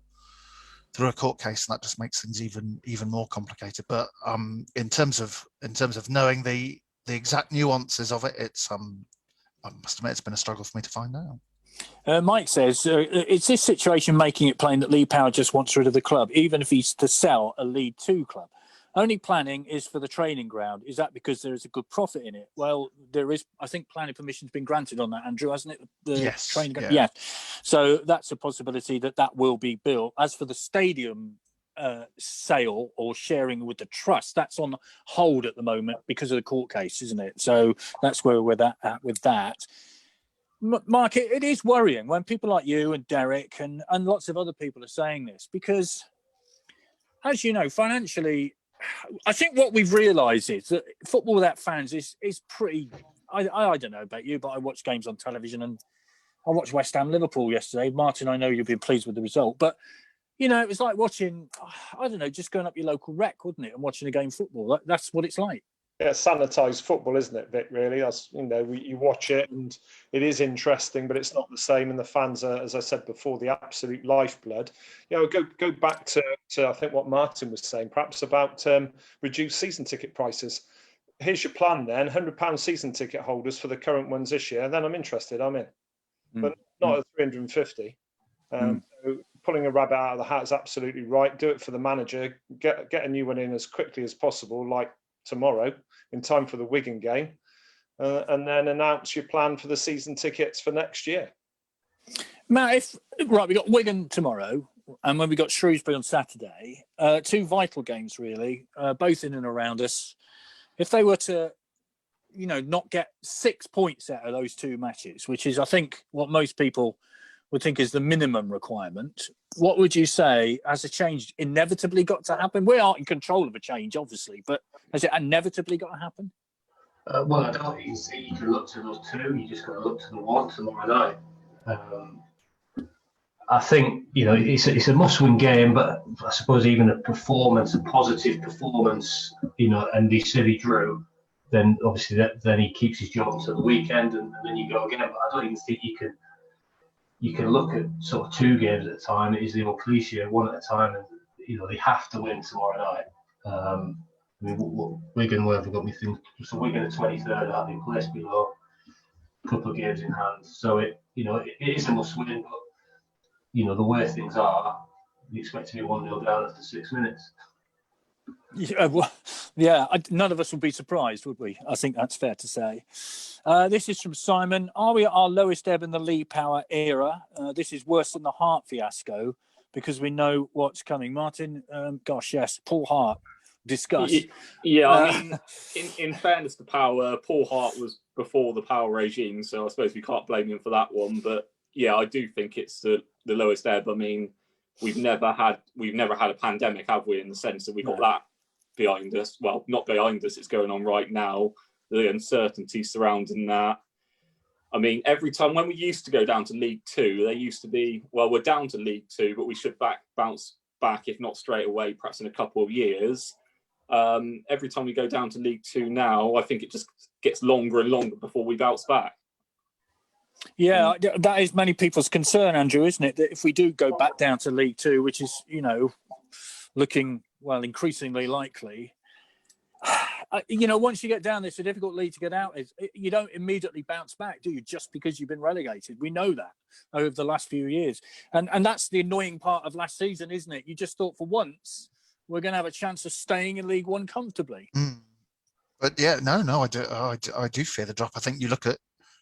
a court case, and that just makes things even more complicated. But in terms of knowing the exact nuances of it, I must admit it's been a struggle for me to find out. Mike says, is this situation making it plain that Lee Powell just wants rid of the club, even if he's to sell a League 2 club? Only planning is for the training ground. Is that because there is a good profit in it? Well, there is. I think planning permission's been granted on that, Andrew, hasn't it? Yes. Training ground. Yeah. So that's a possibility that will be built. As for the stadium sale or sharing with the trust, that's on hold at the moment because of the court case, isn't it? So that's where we're at with that. Mark, it is worrying when people like you and Derek and lots of other people are saying this, because, as you know, financially, I think what we've realised is that football without fans is pretty. I don't know about you, but I watch games on television, and I watched West Ham Liverpool yesterday. Martin, I know you've been pleased with the result, but you know, it was like watching, I don't know, just going up your local rec, wouldn't it, and watching a game of football. That's what it's like. Yeah, sanitised football, isn't it, Vic, really? That's, you know, you watch it and it is interesting, but it's not the same. And the fans are, as I said before, the absolute lifeblood. You know, go back to I think what Martin was saying, perhaps about reduced season ticket prices. Here's your plan then, £100 season ticket holders for the current ones this year. And then I'm interested, I'm in. But not at 350. So pulling a rabbit out of the hat is absolutely right. Do it for the manager. Get a new one in as quickly as possible, like tomorrow, in time for the Wigan game, and then announce your plan for the season tickets for next year. Matt, we got Wigan tomorrow, and when we got Shrewsbury on Saturday, 2 vital games really, both in and around us. If they were to, you know, not get 6 points out of those 2 matches, which is, I think, what most people would think is the minimum requirement, what would you say has a change inevitably got to happen? We aren't in control of a change, obviously, but has it inevitably got to happen? Well, I don't think you can look to those 2. You just got to look to the 1 tomorrow night. I think, you know, it's a must-win game, but I suppose even a positive performance, you know, and they said he drew, then obviously then he keeps his job until the weekend, and then you go again. But I don't even think you can look at sort of 2 games at a time. It is the old cliche, 1 at a time, and they have to win tomorrow night. I mean, Wigan, where have we got me things? So Wigan at 23rd, I think, place below, a couple of games in hand. So it is a must win, but the way things are, you expect to be 1-0 down after 6 minutes. Yeah, well, none of us would be surprised, would we? I think that's fair to say. This is from Simon. Are we at our lowest ebb in the Lee Power era? This is worse than the Hart fiasco because we know what's coming. Martin, gosh, yes, Paul Hart, discuss. Yeah, I mean, in fairness to Power, Paul Hart was before the Power regime, so I suppose we can't blame him for that one. But yeah, I do think it's the lowest ebb. I mean, we've never had a pandemic, have we? In the sense that we got that behind us. Well, not behind us, it's going on right now. The uncertainty surrounding that. I mean, every time when we used to go down to League Two, they used to be, well, we're down to League Two, but we should bounce back, if not straight away, perhaps in a couple of years. Every time we go down to League Two now, I think it just gets longer and longer before we bounce back. Yeah, that is many people's concern, Andrew, isn't it? That if we do go back down to League Two, which is, looking, well, increasingly likely, once you get down, it's a difficult league to get out. You don't immediately bounce back, do you? Just because you've been relegated. We know that over the last few years. And that's the annoying part of last season, isn't it? You just thought for once we're going to have a chance of staying in League One comfortably. But yeah, no, I do fear the drop. I think you look at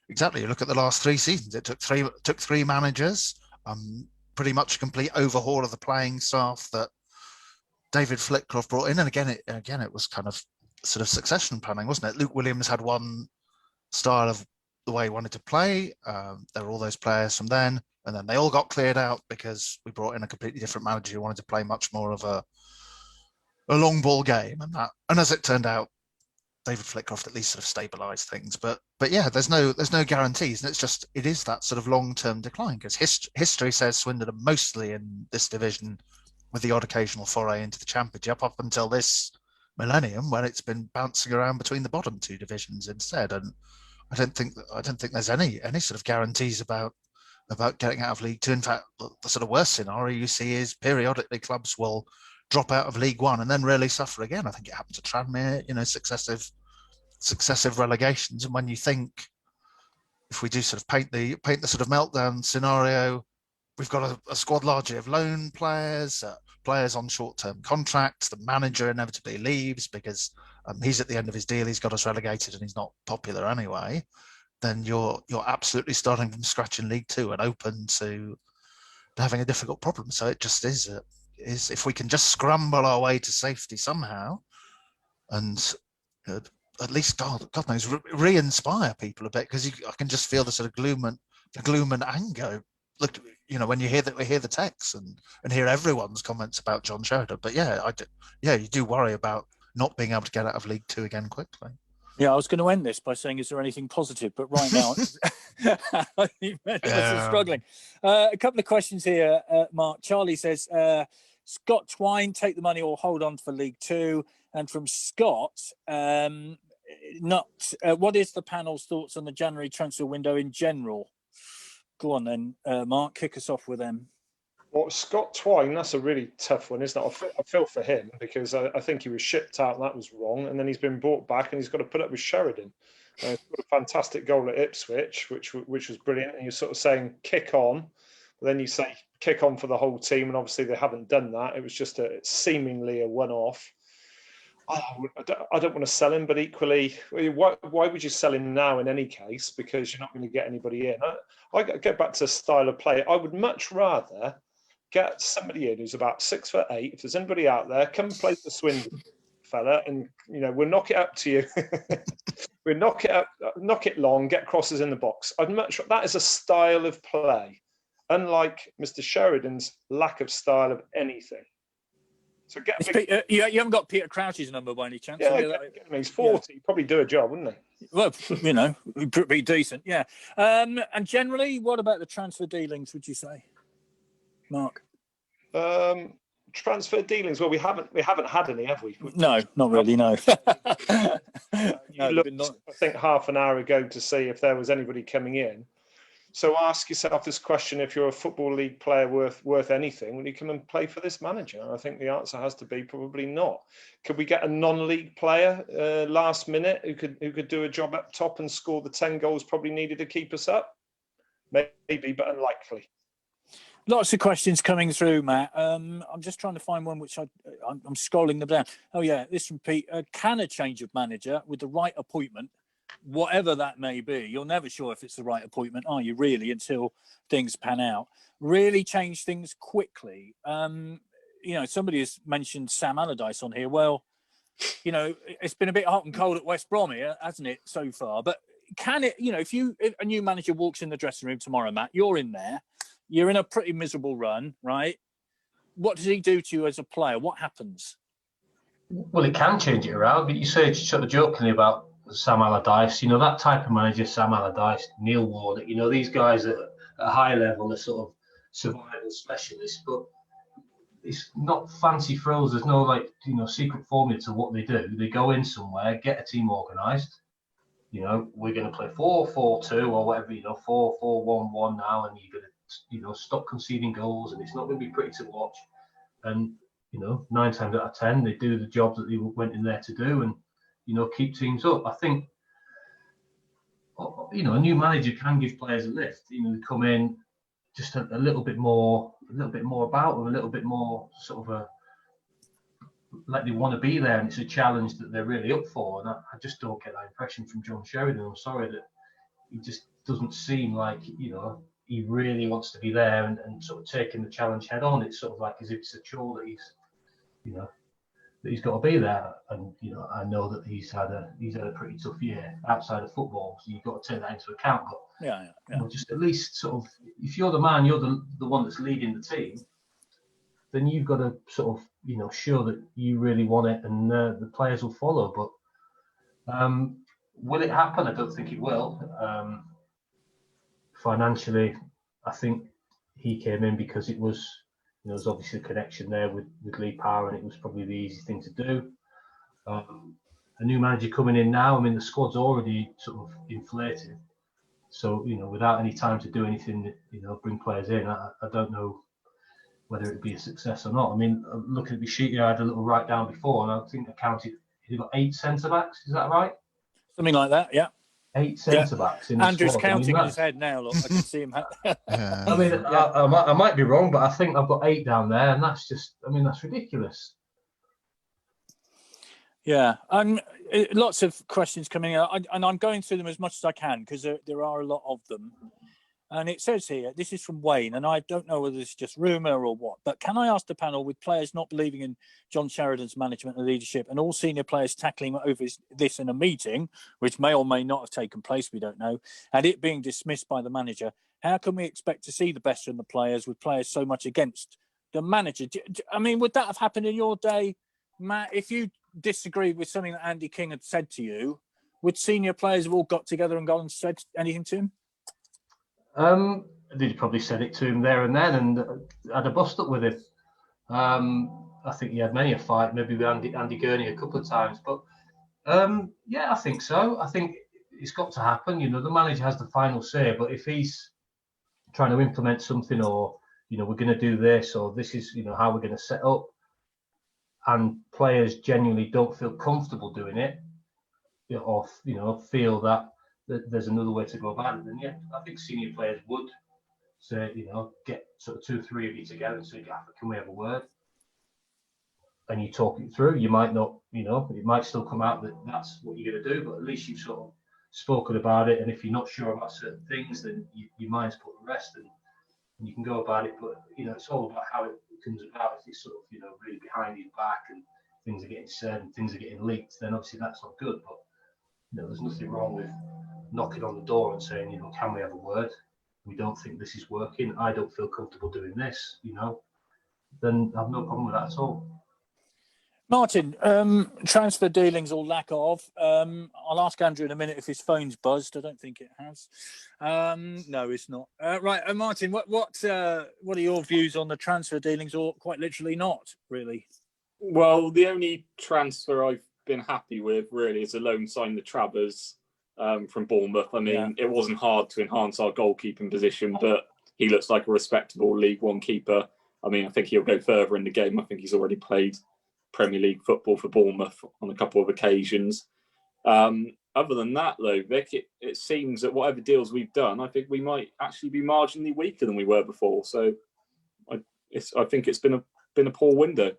the last 3 seasons. It took three managers, pretty much a complete overhaul of the playing staff that David Flitcroft brought in, and again it was kind of sort of succession planning, wasn't it? Luke Williams had one style of the way he wanted to play. There were all those players from then, and then they all got cleared out because we brought in a completely different manager who wanted to play much more of a long ball game, and as it turned out, David Flitcroft at least sort of stabilised things. But yeah, there's no guarantees, and it is that sort of long-term decline because history says Swindon are mostly in this division with the odd occasional foray into the Championship up until this millennium when it's been bouncing around between the bottom 2 divisions instead. And I don't think there's any sort of guarantees about getting out of League Two. In fact, the sort of worst scenario you see is periodically clubs will drop out of League One and then really suffer again. I think it happened to Tranmere, successive relegations. And when you think, if we do sort of paint the sort of meltdown scenario, we've got a squad largely of loan players, players on short-term contracts. The manager inevitably leaves because he's at the end of his deal. He's got us relegated and he's not popular anyway. Then you're absolutely starting from scratch in League Two and open to having a difficult problem. So it just is if we can just scramble our way to safety somehow, and at least God knows re-inspire people a bit, because I can just feel the sort of gloom and anger. Look, when you hear the texts and hear everyone's comments about John Sheridan. But you do worry about not being able to get out of League Two again quickly. Yeah, I was going to end this by saying, is there anything positive? But right now, I think many of us are struggling. A couple of questions here, Mark. Charlie says, Scott Twine, take the money or hold on for League Two. And from Scott, what is the panel's thoughts on the January transfer window in general? Go on then, Mark, kick us off with them. Well, Scott Twine, that's a really tough one, isn't it? I feel for him because I think he was shipped out and that was wrong. And then he's been brought back and he's got to put up with Sheridan. He's got a fantastic goal at Ipswich, which was brilliant. And you're sort of saying kick on, but then you say kick on for the whole team. And obviously they haven't done that. It was just seemingly a one-off. I don't want to sell him, but equally, why would you sell him now in any case? Because you're not going to get anybody in. I get back to style of play. I would much rather get somebody in who's about 6'8". If there's anybody out there, come play for Swindon, fella, and we'll knock it up to you. We'll knock it up, knock it long, get crosses in the box. That is a style of play, unlike Mr. Sheridan's lack of style of anything. So you haven't got Peter Crouch's number by any chance? Yeah, he's 40. He'd probably do a job, wouldn't he? Well, he'd be decent, yeah. And generally, what about the transfer dealings, would you say, Mark? Transfer dealings? Well, we haven't had any, have we? No, not really, no. You looked, I think, half an hour ago to see if there was anybody coming in. So ask yourself this question: if you're a Football League player worth anything, will you come and play for this manager? And I think the answer has to be probably not. Could we get a non-league player last minute who could do a job up top and score the 10 goals probably needed to keep us up? Maybe, but unlikely. Lots of questions coming through, Matt. I'm just trying to find one which I'm scrolling them down. Oh yeah, this from Pete. Can a change of manager with the right appointment, whatever that may be, you're never sure if it's the right appointment, are you really, until things pan out, really change things quickly? Somebody has mentioned Sam Allardyce on here. Well, it's been a bit hot and cold at West Brom here, hasn't it, so far? But can it, if a new manager walks in the dressing room tomorrow, Matt, you're in there, you're in a pretty miserable run, right? What does he do to you as a player? What happens? Well, it can change it around, but you say sort of jokingly about Sam Allardyce, that type of manager, Sam Allardyce, Neil Ward, these guys at a high level are sort of survival specialists, but it's not fancy frills. There's no secret formula to what they do. They go in somewhere, get a team organised. We're going to play 4-4-2 or whatever, 4-4-1-1 now, and you're going to, stop conceding goals, and it's not going to be pretty to watch. And 9 times out of 10, they do the job that they went in there to do, and keep teams up. I think a new manager can give players a lift. They come in just a little bit more about them, a little bit more sort of like they want to be there, and it's a challenge that they're really up for. And I just don't get that impression from John Sheridan. I'm sorry that he just doesn't seem like he really wants to be there and sort of taking the challenge head on. It's sort of like as if it's a chore that he's got to be there. And I know that he's had a pretty tough year outside of football, so you've got to take that into account. But just at least sort of, if you're the man, you're the one that's leading the team, then you've got to sort of show that you really want it, and the players will follow. But will it happen? I don't think it will. Financially, I think he came in because it was, there's obviously a connection there with Lee Power, and it was probably the easy thing to do. A new manager coming in now, the squad's already sort of inflated. So, without any time to do anything, bring players in, I don't know whether it'd be a success or not. Looking at the sheet here, I had a little write down before, and I think I counted, you've got 8 centre-backs, is that right? Something like that, yeah. 8 centre-backs in the Andrew's squad. counting in his head now, look, I can see him. I might be wrong, but I think I've got 8 down there, and that's just, that's ridiculous. Yeah, lots of questions coming out, and I'm going through them as much as I can because there are a lot of them. And it says here, this is from Wayne, and I don't know whether it's just rumour or what, but can I ask the panel, with players not believing in John Sheridan's management and leadership, and all senior players tackling over this in a meeting, which may or may not have taken place, we don't know, and it being dismissed by the manager, how can we expect to see the best from the players with players so much against the manager? Would that have happened in your day, Matt? If you disagreed with something that Andy King had said to you, would senior players have all got together and gone and said anything to him? They'd probably said it to him there and then, and had a bust up with him. I think he had many a fight, maybe with Andy Gurney a couple of times. But I think so. I think it's got to happen. The manager has the final say. But if he's trying to implement something, or we're going to do this, or this is how we're going to set up, and players genuinely don't feel comfortable doing it, or feel that there's another way to go about it, then I think senior players would say, get sort of 2 or 3 of you together and say, can we have a word? And you talk it through. You might not, it might still come out that that's what you're going to do, but at least you've sort of spoken about it. And if you're not sure about certain things, then your mind's put to rest, and you can go about it. But it's all about how it comes about. If it's sort of really behind your back and things are getting said and things are getting leaked, then obviously that's not good. But there's nothing wrong with knocking on the door and saying, can we have a word? We don't think this is working. I don't feel comfortable doing this, then I have no problem with that at all. Martin, transfer dealings or lack of. I'll ask Andrew in a minute if his phone's buzzed. I don't think it has. No, it's not. Right, Martin, what are your views on the transfer dealings, or quite literally not, really? Well, the only transfer I've been happy with really is a loan sign the Travers. from Bournemouth. I mean, Yeah. it wasn't hard to enhance our goalkeeping position, but he looks like a respectable League One keeper. I mean, I think he'll go further in the game. I think he's already played Premier League football for Bournemouth on a couple of occasions. Other than that, though, Vic, it seems that whatever deals we've done, I think we might actually be marginally weaker than we were before. So I think it's been a poor window.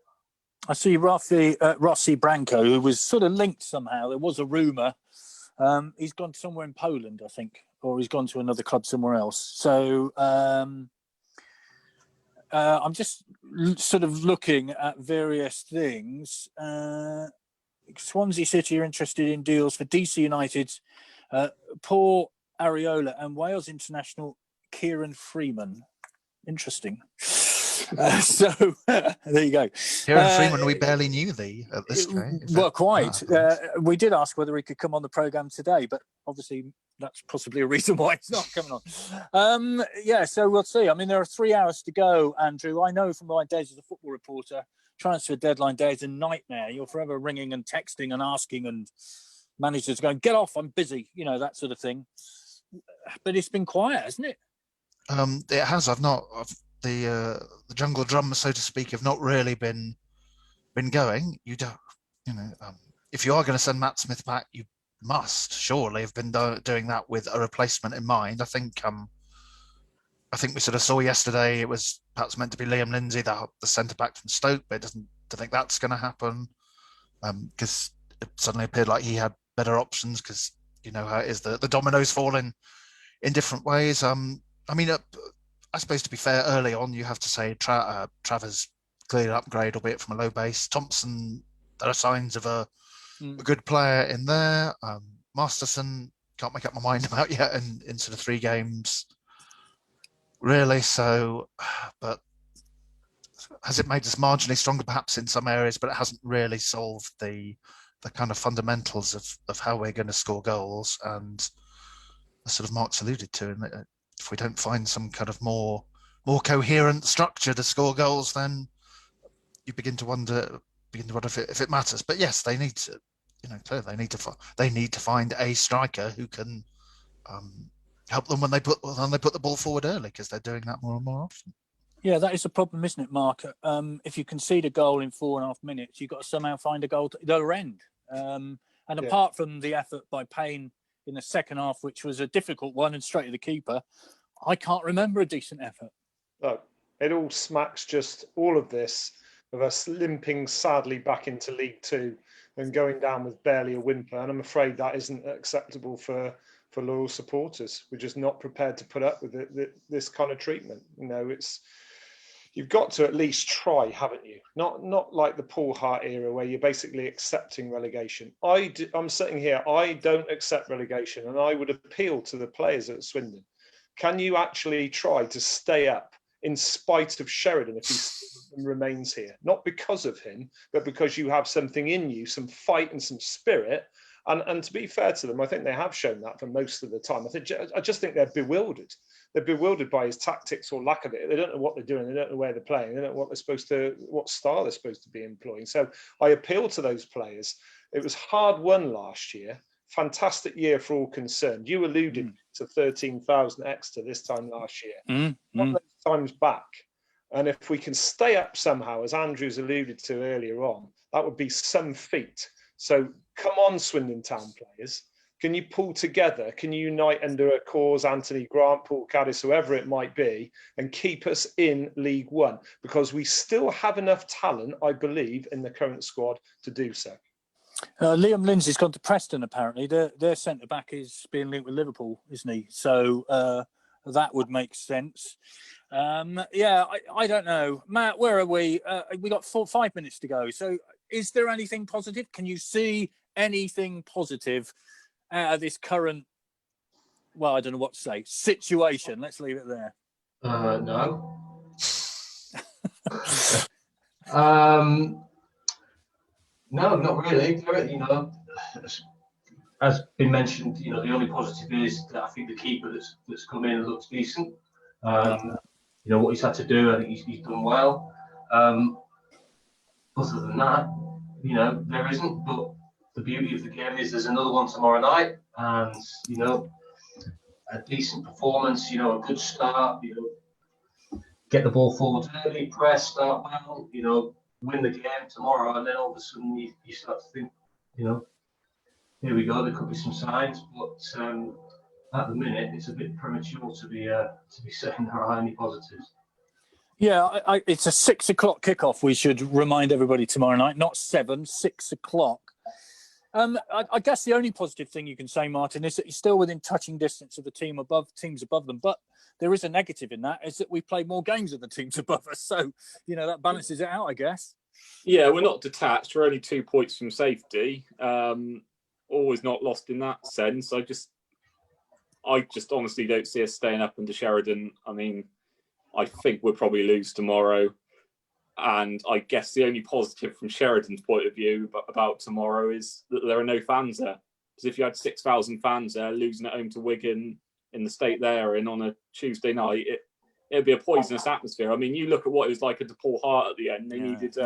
I see Rossi Branco, who was sort of linked somehow. There was a rumour. He's gone somewhere in Poland, I think, or he's gone to another club somewhere else. So I'm just sort of looking at various things. Swansea City are interested in deals for DC United, Paul Areola, and Wales international Kieran Freeman. Interesting. So there you go. Kieran Freeman, we barely knew thee at this time. Well, quite. We did ask whether he could come on the programme today, but obviously that's possibly a reason why he's not coming on. Yeah, so we'll see. I mean, there are 3 hours to go, Andrew. I know from my days as a football reporter, transfer deadline day is a nightmare. You're forever ringing and texting and asking, and managers going, "Get off, I'm busy," you know, that sort of thing. But it's been quiet, hasn't it? It has. The jungle drums, so to speak, have not really been going. You don't, if you are going to send Matt Smith back, you must surely have been doing that with a replacement in mind. I think we sort of saw yesterday it was perhaps meant to be Liam Lindsay, the centre back from Stoke, but I don't think that's going to happen because it suddenly appeared like he had better options because you know how it is, the dominoes fall in different ways. I mean, I suppose to be fair, early on you have to say Travers clearly an upgrade, albeit from a low base. Thompson, there are signs of a good player in there. Masterson, can't make up my mind about yet in sort of 3 games. Really, so, but has it made us marginally stronger perhaps in some areas, but it hasn't really solved the kind of fundamentals of how we're going to score goals, and as sort of Mark's alluded to, and if we don't find some kind of more coherent structure to score goals, then you begin to wonder if it matters. But yes, they need to, clearly they need to find a striker who can help them when they put the ball forward early, because they're doing that more and more often. Yeah, that is a problem, isn't it, Mark? If you concede a goal in 4.5 minutes, you've got to somehow find a goal at the other end. Apart from the effort by Payne in the second half, which was a difficult one and straight to the keeper, I can't remember a decent effort. No, it all smacks just all of this of us limping sadly back into League Two and going down with barely a whimper. And I'm afraid that isn't acceptable for loyal supporters. We're just not prepared to put up with this kind of treatment. You've got to at least try, haven't you? Not like the Paul Hart era where you're basically accepting relegation. I'm sitting here, I don't accept relegation, and I would appeal to the players at Swindon. Can you actually try to stay up in spite of Sheridan if he remains here? Not because of him, but because you have something in you, some fight and some spirit. And to be fair to them, I think they have shown that for most of the time. I just think they're bewildered. They're bewildered by his tactics or lack of it. They don't know what they're doing. They don't know where they're playing. They don't know what style they're supposed to be employing. So I appeal to those players. It was hard won last year. Fantastic year for all concerned. You alluded to 13,000 extra this time last year. One of those times back. And if we can stay up somehow, as Andrews alluded to earlier on, that would be some feat. So come on, Swindon Town players. Can you pull together? Can you unite under a cause, Anthony Grant, Paul Caddis, whoever it might be, and keep us in League One? Because we still have enough talent, I believe, in the current squad to do so. Liam Lindsay's gone to Preston, apparently. Their centre-back is being linked with Liverpool, isn't he? So that would make sense. I don't know. Matt, where are we? We got 5 minutes to go. So is there anything positive? Can you see anything positive out of this current, well, I don't know what to say, situation? Let's leave it there. No. No, not really. As been mentioned, the only positive is that I think the keeper that's come in looks decent. What he's had to do, I think he's done well. Other than that, there isn't. But the beauty of the game is there's another one tomorrow night, and a decent performance, a good start, get the ball forward early, press, start well, win the game tomorrow, and then all of a sudden you start to think, here we go, there could be some signs, but at the minute it's a bit premature to be saying there are any positives. Yeah, it's a 6 o'clock kickoff. We should remind everybody tomorrow night, not 7, 6 o'clock. I guess the only positive thing you can say, Martin, is that you're still within touching distance of the teams above them. But there is a negative in that, is that we play more games with the teams above us. So, that balances it out, I guess. Yeah, we're not detached. We're only 2 points from safety. Always not lost in that sense. I just honestly don't see us staying up under Sheridan. I mean, I think we'll probably lose tomorrow. And I guess the only positive from Sheridan's point of view about tomorrow is that there are no fans there. Because if you had 6,000 fans there, losing at home to Wigan in the state they're in on a Tuesday night, it'd be a poisonous atmosphere. I mean, you look at what it was like at Paul Hart at the end. They needed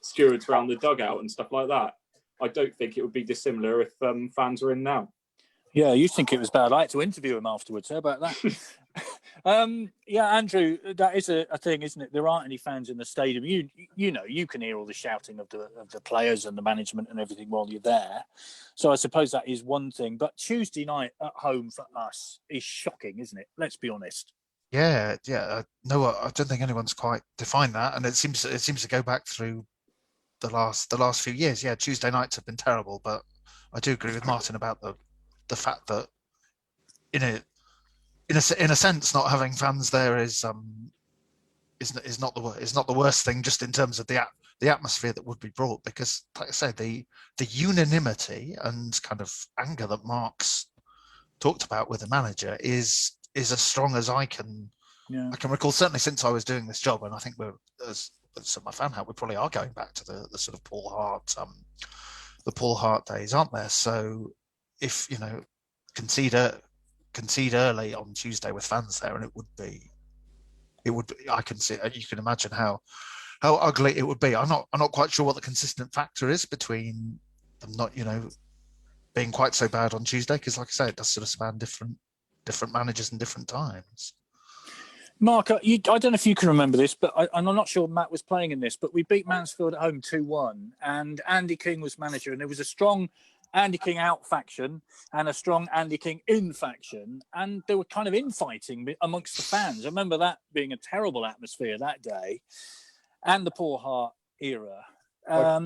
stewards around the dugout and stuff like that. I don't think it would be dissimilar if fans were in now. Yeah, you think it was bad. I had to interview him afterwards. How about that? Andrew, that is a thing, isn't it? There aren't any fans in the stadium. You can hear all the shouting of the players and the management and everything while you're there. So I suppose that is one thing. But Tuesday night at home for us is shocking, isn't it? Let's be honest. Yeah. No, I don't think anyone's quite defined that, and it seems to go back through the last few years. Yeah, Tuesday nights have been terrible, but I do agree with Martin about the fact that in a sense, not having fans there is not the worst thing, just in terms of the atmosphere that would be brought, because, like I said, the unanimity and kind of anger that Mark's talked about with the manager is as strong as I can recall, certainly since I was doing this job. And I think we're, as my fan hat, we probably are going back to the sort of Paul Hart days, aren't there? So if concede early on Tuesday with fans there, and it would be I can see, you can imagine how ugly it would be. I'm not quite sure what the consistent factor is between them not being quite so bad on Tuesday, because, like I say, it does sort of span different managers and different times. Mark, I don't know if you can remember this, but I'm not sure Matt was playing in this, but we beat Mansfield at home 2-1, and Andy King was manager, and there was a strong Andy King out faction and a strong Andy King in faction, and they were kind of infighting amongst the fans. I remember that being a terrible atmosphere that day, and the Paul Hart era.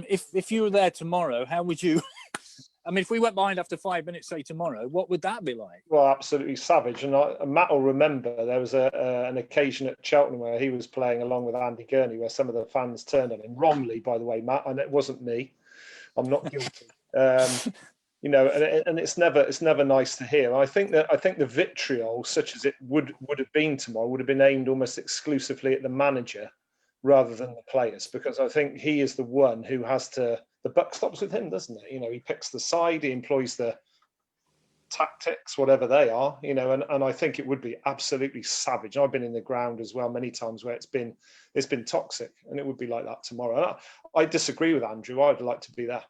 If you were there tomorrow, how would you? I mean, if we went behind after 5 minutes, say tomorrow, what would that be like? Well, absolutely savage. And Matt will remember there was an occasion at Cheltenham where he was playing along with Andy Gurney, where some of the fans turned on him wrongly, by the way, Matt, and it wasn't me. I'm not guilty. And it's never nice to hear. I think the vitriol, such as it would have been tomorrow, would have been aimed almost exclusively at the manager rather than the players, because I think he is the one who has to. The buck stops with him, doesn't it? He picks the side, he employs the tactics, whatever they are, and I think it would be absolutely savage. I've been in the ground as well many times where it's been toxic, and it would be like that tomorrow. I disagree with Andrew. I'd like to be there.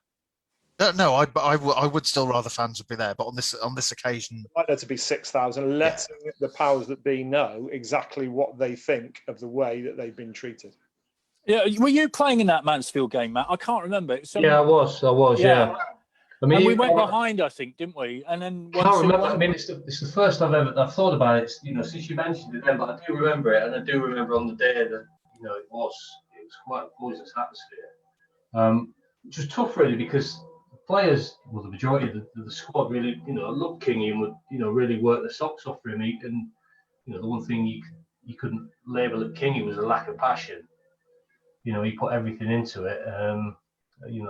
No, I would still rather fans would be there, but on this occasion, I'd like there to be 6,000, letting the powers that be know exactly what they think of the way that they've been treated. Yeah, were you playing in that Mansfield game, Matt? I can't remember. Yeah, I was. Yeah. I mean, and we went behind, I think, didn't we? And then I can't remember. I mean, it's the first I've thought about it. Since you mentioned it then, but I do remember it, and I do remember on the day that it was quite a poisonous atmosphere. Which was tough, really, because the players, well, the majority of the squad really, loved Kingy and would, really work their socks off for him. And the one thing you couldn't label at Kingy was a lack of passion. He put everything into it.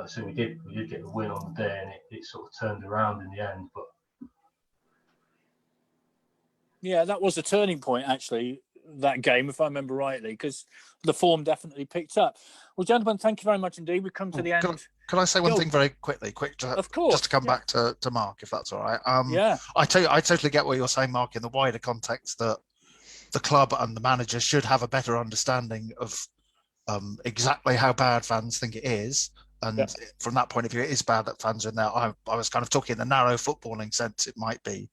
So we did get the win on the day, and it sort of turned around in the end. But yeah, that was a turning point, actually, that game, if I remember rightly, because the form definitely picked up. Well, gentlemen, thank you very much indeed. We've come to the end. Can I say one thing very quickly? Of course. Just to come back to Mark, if that's all right. Yeah. I totally get what you're saying, Mark, in the wider context that the club and the manager should have a better understanding of exactly how bad fans think it is. And Yeah. from that point of view, it is bad that fans are in there. I was kind of talking in the narrow footballing sense. It might be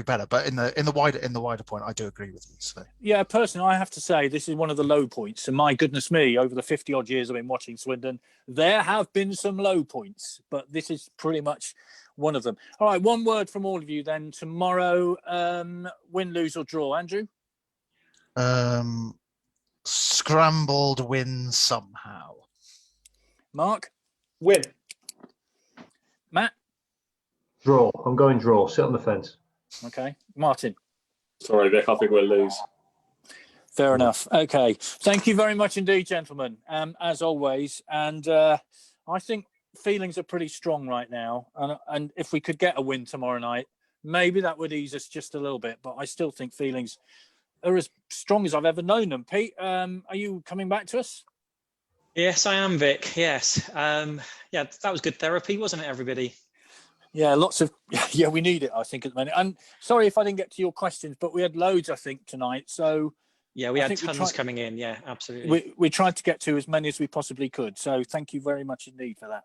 better, but in the wider point, I do agree with you. So Yeah, personally, I have to say this is one of the low points. And my goodness me, over the 50 odd years I've been watching Swindon, there have been some low points, but this is pretty much one of them. All right, one word from all of you then. Tomorrow, win, lose or draw. Andrew? scrambled win somehow. Mark? Win. Matt? Draw. I'm going draw. Sit on the fence. Okay. Martin? Sorry, Vic, I think we'll lose. Fair enough. Okay. Thank you very much indeed, gentlemen, as always. And I think feelings are pretty strong right now. And if we could get a win tomorrow night, maybe that would ease us just a little bit. But I still think feelings are as strong as I've ever known them. Pete, are you coming back to us? Yes, I am, Vic. Yes. Yeah, that was good therapy, wasn't it, everybody? Yeah, lots of, yeah, we need it, I think, at the minute. And sorry if I didn't get to your questions, but we had loads, I think, tonight. So Yeah, we I had think we tons tried- coming in. Yeah, absolutely. we tried to get to as many as we possibly could. So thank you very much indeed for that.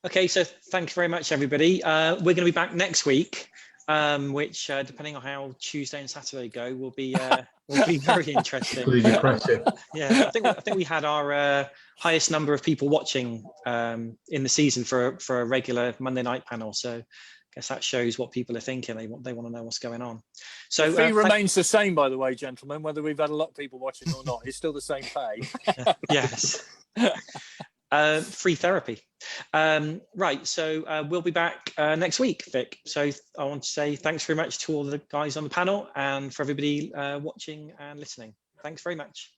Okay, so thank you very much, everybody. We're going to be back next week, which, depending on how Tuesday and Saturday go, will be very interesting. Pretty depressing. Yeah, I think we had our highest number of people watching in the season for a regular Monday night panel. So I guess that shows what people are thinking. They want to know what's going on. So The fee remains the same, by the way, gentlemen, whether we've had a lot of people watching or not. It's still the same pay. yes. Free therapy. Right, so we'll be back next week, Vic. So I want to say thanks very much to all the guys on the panel and for everybody watching and listening. Thanks very much.